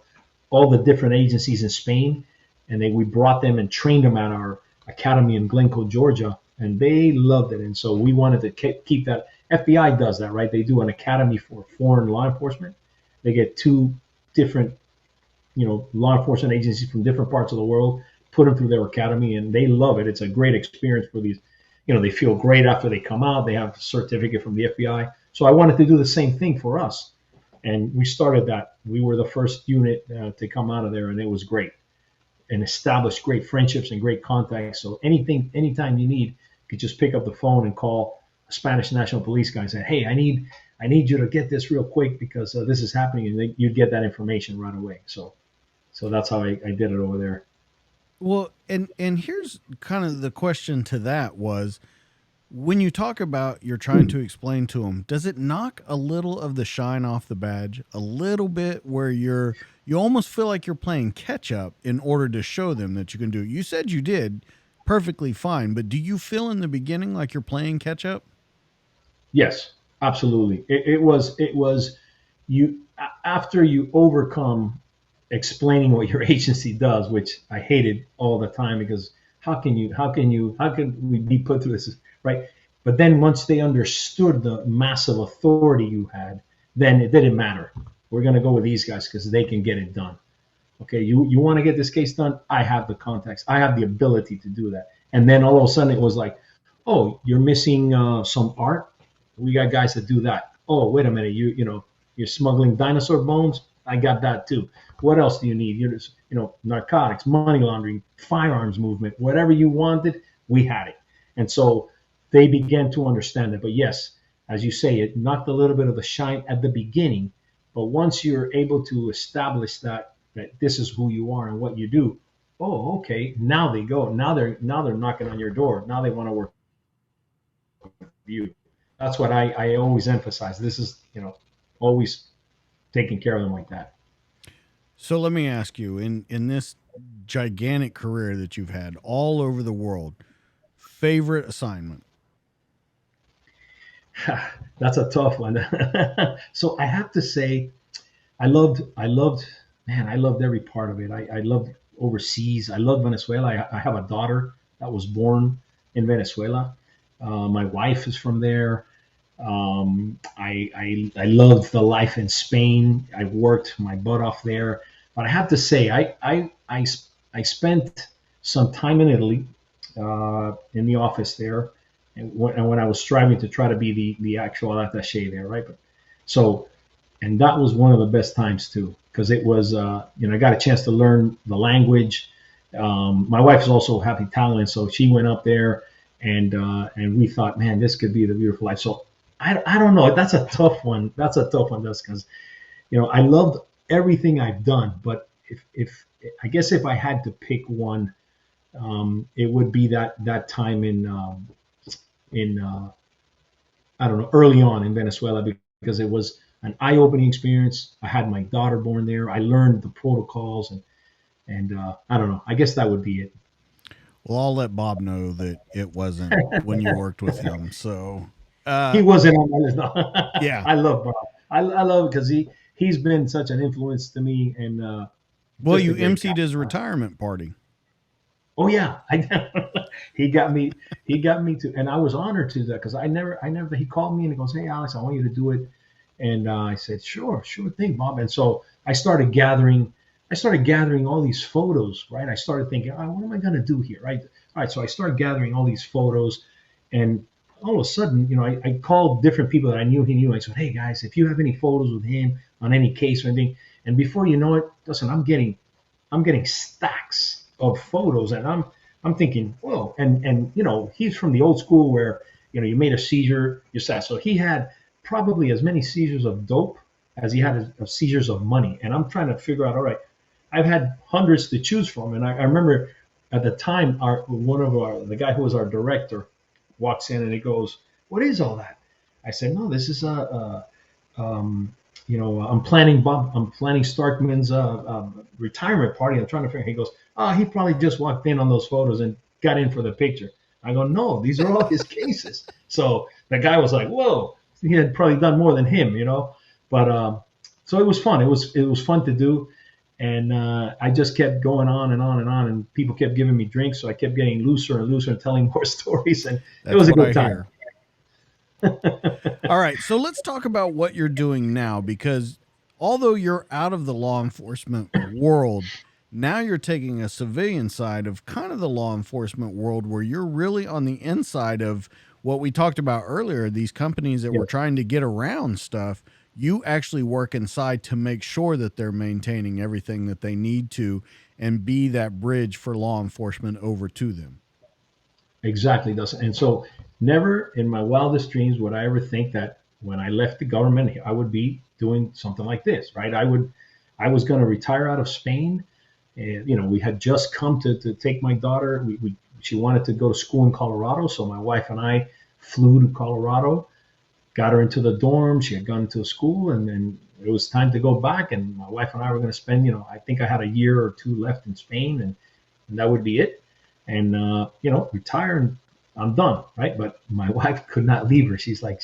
all the different agencies in Spain. And we brought them and trained them at our academy in Glencoe, Georgia, and they loved it. And so we wanted to keep that. FBI does that, right? They do an academy for foreign law enforcement. They get two different, law enforcement agencies from different parts of the world, put them through their academy, and they love it. It's a great experience for these. They feel great after they come out. They have a certificate from the FBI. So I wanted to do the same thing for us. And we started that. We were the first unit to come out of there, and it was great. And established great friendships and great contacts. So anytime you need, you could just pick up the phone and call a Spanish National Police guy and say, hey, I need you to get this real quick because this is happening, and you'd get that information right away. So that's how I did it over there. Well, and here's kind of the question to that was, when you talk about you're trying to explain to them, does it knock a little of the shine off the badge a little bit, where you almost feel like you're playing catch up in order to show them that you can do it? You said you did perfectly fine, but do you feel in the beginning like you're playing catch up? Yes, absolutely. It was you, after you overcome explaining what your agency does, which I hated all the time, because how can we be put through this, right? But then once they understood the massive authority you had, then it didn't matter. We're going to go with these guys because they can get it done. Okay, you want to get this case done? I have the contacts. I have the ability to do that. And then all of a sudden it was like, oh, you're missing some art? We got guys that do that. Oh, wait a minute, you're smuggling dinosaur bones? I got that too. What else do you need? You're just, narcotics, money laundering, firearms movement, whatever you wanted, we had it. And so they began to understand it. But yes, as you say, it knocked a little bit of the shine at the beginning. But once you're able to establish that this is who you are and what you do, oh, okay, now they go. Now they're knocking on your door. Now they want to work with you. That's what I always emphasize. This is, always taking care of them like that. So let me ask you, in this gigantic career that you've had all over the world, favorite assignment? That's a tough one. So I have to say, I loved every part of it. I loved overseas. I loved Venezuela. I have a daughter that was born in Venezuela. My wife is from there. I loved the life in Spain. I worked my butt off there. But I have to say, I spent some time in Italy, in the office there, and when I was striving to try to be the actual attaché there, right? And that was one of the best times too, because it was, I got a chance to learn the language. My wife is also half Italian, so she went up there, and we thought, man, this could be the beautiful life. So I don't know. That's a tough one. That's because, I loved everything I've done, but if I guess if I had to pick one, it would be that time in I don't know, early on in Venezuela, because it was an eye-opening experience. I had my daughter born there. I learned the protocols, and I don't know. I guess that would be it. Well, I'll let Bob know that it wasn't when you worked with him. So he wasn't on my list. No. Yeah, I love Bob. I love it because he's been such an influence to me. And well, you emceed his retirement party. Oh yeah, he got me to, and I was honored to that, because I never. He called me and he goes, "Hey Alex, I want you to do it," and I said, "Sure thing, Bob." And so I started gathering all these photos, right? I started thinking, what am I going to do here, right? All right, so I started gathering all these photos, and all of a sudden, I called different people that I knew he knew. I said, hey guys, if you have any photos with him on any case or anything, and before you know it, listen, I'm getting stacks of photos, and I'm thinking, whoa, and he's from the old school where you made a seizure, you sat. So he had probably as many seizures of dope as he had of seizures of money, and I'm trying to figure out, all right, I've had hundreds to choose from, and I remember at the time, the guy who was our director walks in and he goes, "What is all that?" I said, "No, this is I'm planning Starkman's retirement party. I'm trying to figure." He goes, "Oh, he probably just walked in on those photos and got in for the picture." I go, "No, these are all his cases." So the guy was like, "Whoa." He had probably done more than him, but so it was fun. It was fun to do. And I just kept going on and on and on, and people kept giving me drinks, so I kept getting looser and looser and telling more stories, and it was a good time. All right, so let's talk about what you're doing now, because although you're out of the law enforcement world, now you're taking a civilian side of kind of the law enforcement world where you're really on the inside of what we talked about earlier, these companies that were trying to get around stuff. You actually work inside to make sure that they're maintaining everything that they need to and be that bridge for law enforcement over to them. Exactly, Dustin. And so never in my wildest dreams would I ever think that when I left the government, I would be doing something like this, right? I was going to retire out of Spain. And, we had just come to take my daughter. She wanted to go to school in Colorado. So my wife and I flew to Colorado, got her into the dorm. She had gone to school, and then it was time to go back. And my wife and I were going to spend, I think I had a year or two left in Spain, and that would be it. And, retire, and I'm done, right? But my wife could not leave her. She's like,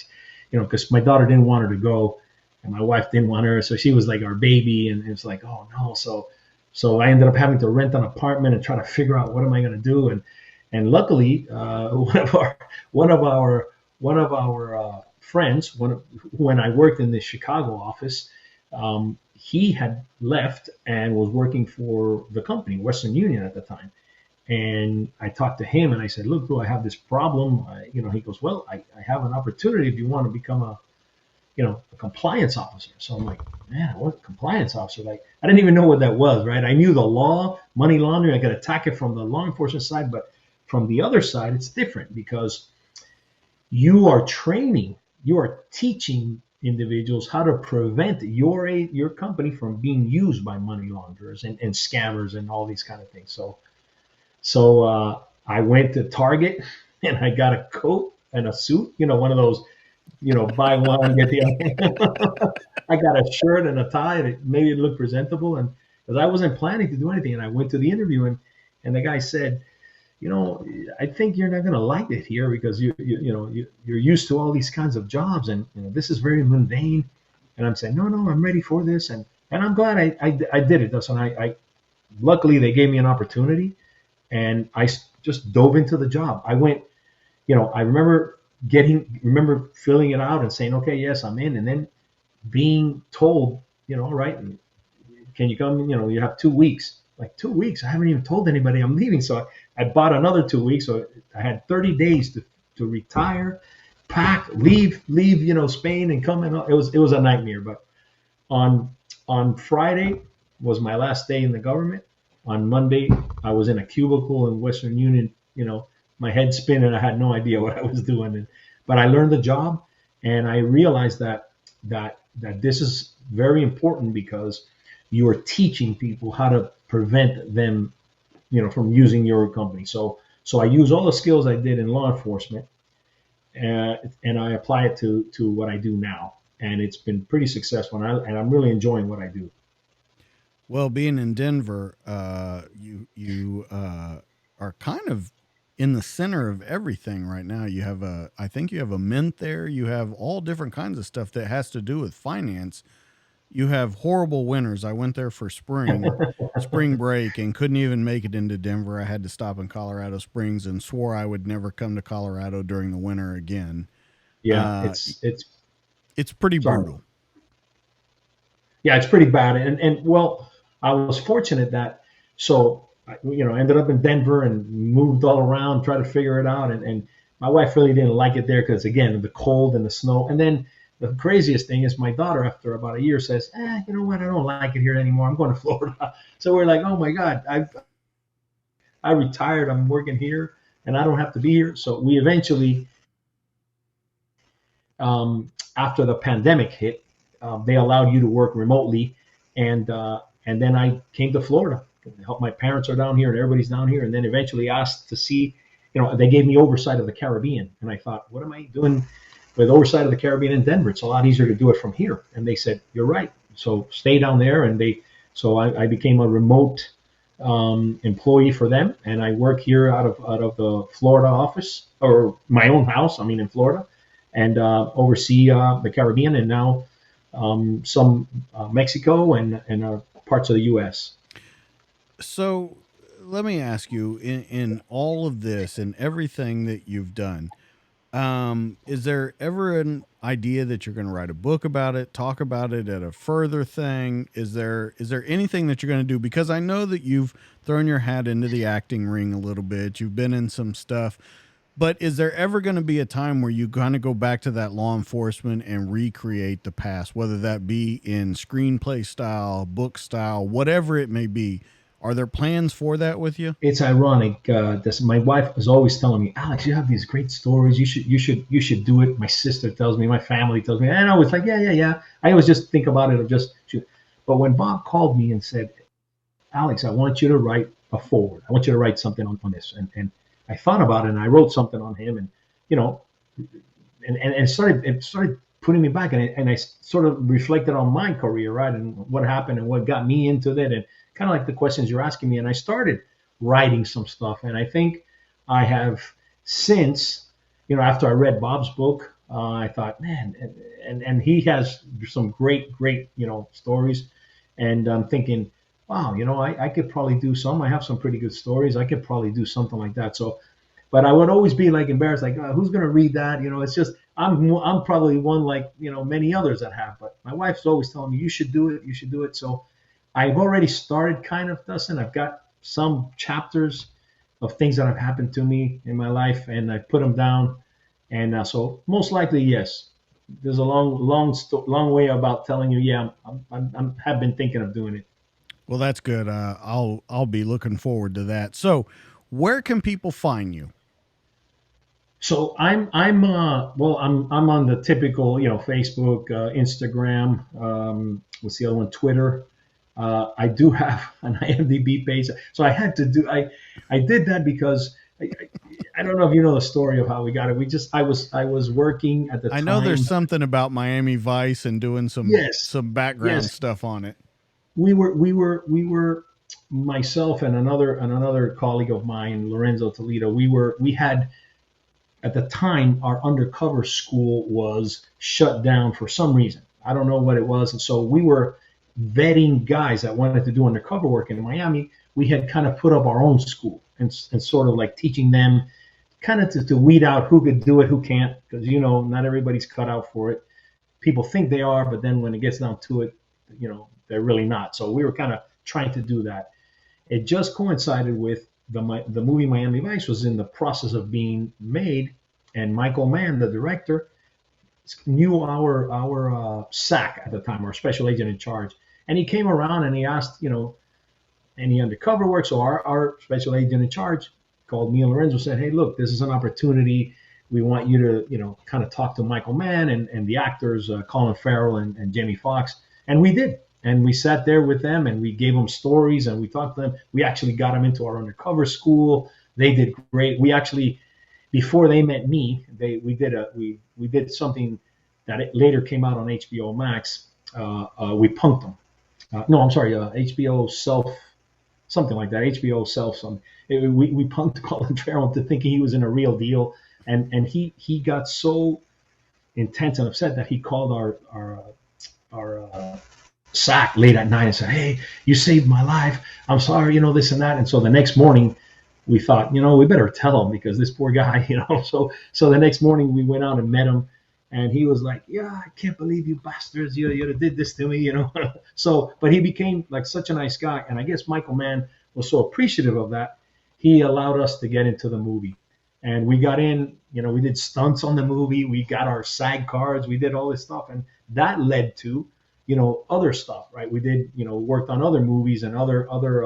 because my daughter didn't want her to go, and my wife didn't want her. So she was like our baby, and it's like, oh no. So I ended up having to rent an apartment and try to figure out what am I going to do. And luckily, one of our friends, when I worked in the Chicago office, he had left and was working for the company, Western Union at the time. And I talked to him and I said, "Look, I have this problem." He goes, "Well, I have an opportunity if you want to become a compliance officer." So I'm like, "Man, what compliance officer?" Like, I didn't even know what that was, right? I knew the law, money laundering. I could attack it from the law enforcement side, but from the other side, it's different because you are teaching individuals how to prevent your company from being used by money launderers and scammers and all these kind of things. So I went to Target and I got a coat and a suit, one of those, buy one, get the other. I got a shirt and a tie, and it made it look presentable. And because I wasn't planning to do anything, and I went to the interview, and the guy said, "I think you're not going to like it here because you're used to all these kinds of jobs, and this is very mundane." And I'm saying, "No, I'm ready for this," and I'm glad I did it. That's when I luckily they gave me an opportunity, and I just dove into the job. I went, I remember filling it out and saying, "Okay, yes, I'm in," and then being told, all right, can you come? You have 2 weeks. Like 2 weeks, I haven't even told anybody I'm leaving. So I bought another 2 weeks. So I had 30 days to retire, pack, leave, Spain and come. And it was a nightmare. But on Friday was my last day in the government. On Monday, I was in a cubicle in Western Union, my head spinning. I had no idea what I was doing. But I learned the job, and I realized that this is very important because you are teaching people how to prevent them, from using your company. So I use all the skills I did in law enforcement, and I apply it to what I do now, and it's been pretty successful, and I'm really enjoying what I do. Well, being in Denver, you are kind of in the center of everything right now. I think you have a mint there. You have all different kinds of stuff that has to do with finance. You have horrible winters. I went there for spring break, and couldn't even make it into Denver. I had to stop in Colorado Springs and swore I would never come to Colorado during the winter again. Yeah, it's pretty brutal. Yeah, it's pretty bad. And well, I was fortunate that, so, ended up in Denver and moved all around, tried to figure it out. And My wife really didn't like it there because, again, the cold and the snow. And then the craziest thing is my daughter, after about a year, says, you know what? I don't like it here anymore. I'm going to Florida. So we're like, oh, my God, I retired. I'm working here, and I don't have to be here. So we eventually, after the pandemic hit, they allowed you to work remotely. And then I came to Florida. My parents are down here, and everybody's down here. And then eventually asked to see, they gave me oversight of the Caribbean. And I thought, what am I doing with oversight of the Caribbean in Denver? It's a lot easier to do it from here. And they said, you're right. So stay down there. And so I became a remote employee for them. And I work here out of the Florida office, or my own house, in Florida, and oversee the Caribbean, and now some Mexico and parts of the U.S. So let me ask you, in all of this and everything that you've done, is there ever an idea that you're going to write a book about it, talk about it at a further thing? Is there anything that you're going to do? Because I know that you've thrown your hat into the acting ring a little bit. You've been in some stuff. But is there ever going to be a time where you kind of go back to that law enforcement and recreate the past, whether that be in screenplay style, book style, whatever it may be? Are there plans for that with you? It's ironic. My wife was always telling me, Alex, you have these great stories. You should do it. My sister tells me, my family tells me, and I was like, yeah. I always just think about it or just shoot. But when Bob called me and said, Alex, I want you to write a foreword. I want you to write something on this. And I thought about it, and I wrote something on him, and it started putting me back, and I sort of reflected on my career, right, and what happened and what got me into that, and kind of like the questions you're asking me, and I started writing some stuff, and I think I have since, after I read Bob's book, I thought, man, and he has some great, stories, and I'm thinking, wow, I could probably do some. I have some pretty good stories. I could probably do something like that. So, but I would always be like embarrassed, like, who's going to read that? It's just, I'm probably one like, many others that have, but my wife's always telling me, you should do it. You should do it. So I've already started kind of, Dustin. I've got some chapters of things that have happened to me in my life, and I put them down. And so most likely, yes, there's a long way about telling you, yeah, I have been thinking of doing it. Well, that's good. I'll be looking forward to that. So, where can people find you? So I'm on the typical, Facebook, Instagram, what's the other one, Twitter. I do have an IMDB page. So I did that because I don't know if you know the story of how we got it. I was working at the time. I know there's something about Miami Vice and doing some background stuff on it. We were myself and another colleague of mine, Lorenzo Toledo. We had, at the time, our undercover school was shut down for some reason. I don't know what it was. And so we were vetting guys that wanted to do undercover work in Miami. We had kind of put up our own school and sort of like teaching them kind of to weed out who could do it, who can't, because, not everybody's cut out for it. People think they are, but then when it gets down to it, they're really not. So we were kind of trying to do that. It just coincided with the movie Miami Vice was in the process of being made, and Michael Mann, the director, knew our SAC at the time, our special agent in charge, and he came around and he asked, any undercover work. So our special agent in charge called me and Lorenzo, said, hey, look, this is an opportunity. We want you to, kind of talk to Michael Mann and the actors, Colin Farrell and Jamie Foxx. And we did. And we sat there with them and we gave them stories and we talked to them. We actually got them into our undercover school. They did great. We actually, before they met me, we did something that it later came out on HBO Max. We punked them. HBO Self, something like that. HBO Self, something. We punked Colin Farrell into thinking he was in a real deal. And he got so intense and upset that he called our SAC late at night and said, hey, you saved my life. I'm sorry, this and that. And so the next morning we thought, we better tell him because this poor guy, So the next morning we went out and met him, and he was like, yeah, I can't believe you bastards. You did this to me, So, but he became like such a nice guy. And I guess Michael Mann was so appreciative of that. He allowed us to get into the movie. And we got in, we did stunts on the movie. We got our SAG cards. We did all this stuff. And that led to, other stuff, right? We did, worked on other movies and other there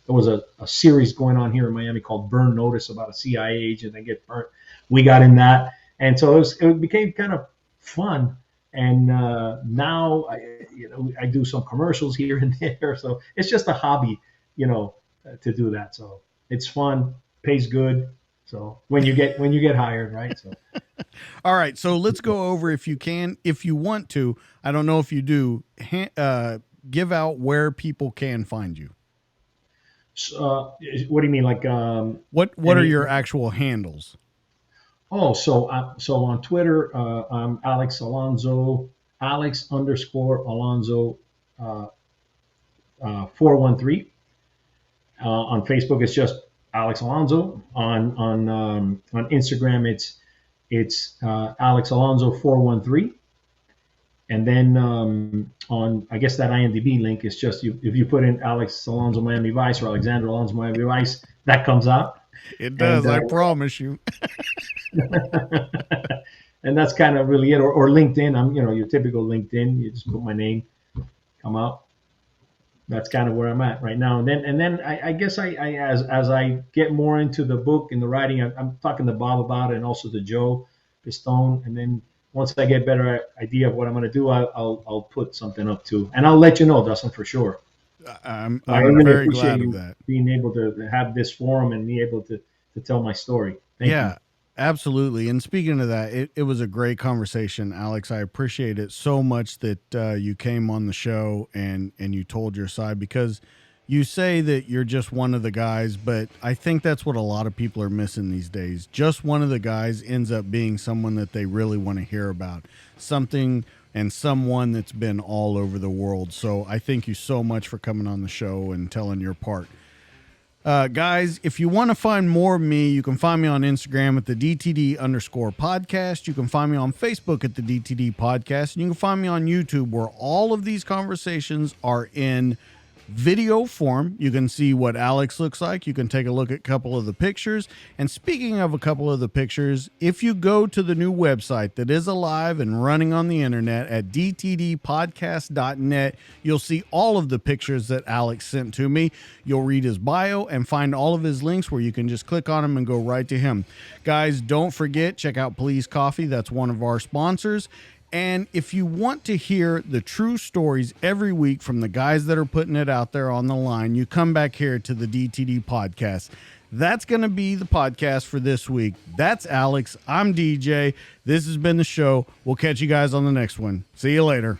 was a series going on here in Miami called Burn Notice about a CIA agent that gets burnt. We got in that. And so it became kind of fun. And now I do some commercials here and there. So it's just a hobby, to do that. So it's fun, pays good. So when you get hired, right? So. All right. So let's go over, if you want to, I don't know if you do, give out where people can find you. What do you mean? Like, what are your actual handles? Oh, so on Twitter, I'm Alex Alonso, Alex_Alonso 413. On Facebook, it's just Alex Alonso. On Instagram, it's Alex Alonso 413. And then on, I guess that IMDb link is just if you put in Alex Alonso Miami Vice or Alexander Alonso Miami Vice, that comes out. It does, I promise you. And that's kind of really it. Or LinkedIn. I'm, your typical LinkedIn. You just put my name, come out. That's kind of where I'm at right now. And then I guess as I get more into the book and the writing, I'm talking to Bob about it, and also to Joe Pistone. And then once I get a better idea of what I'm going to do, I'll put something up too, and I'll let you know, Dustin, for sure. I'm really very glad of that. Being able to have this forum and be able to tell my story. Thank you. Absolutely. And speaking of that, it was a great conversation, Alex. I appreciate it so much that you came on the show and you told your side, because you say that you're just one of the guys, but I think that's what a lot of people are missing these days. Just one of the guys ends up being someone that they really want to hear about, something and someone that's been all over the world. So I thank you so much for coming on the show and telling your part. Guys, if you want to find more of me, you can find me on Instagram at the DTD_podcast. You can find me on Facebook at the DTD podcast. And you can find me on YouTube, where all of these conversations are in video form. You can see what Alex looks like. You can take a look at a couple of the pictures. And speaking of a couple of the pictures, if you go to the new website that is alive and running on the internet at dtdpodcast.net, you'll see all of the pictures that Alex sent to me. You'll read his bio and find all of his links where you can just click on them and go right to him. Guys, don't forget, check out Please Coffee. That's one of our sponsors. And if you want to hear the true stories every week from the guys that are putting it out there on the line, you come back here to the DTD podcast. That's going to be the podcast for this week. That's Alex. I'm DJ. This has been the show. We'll catch you guys on the next one. See you later.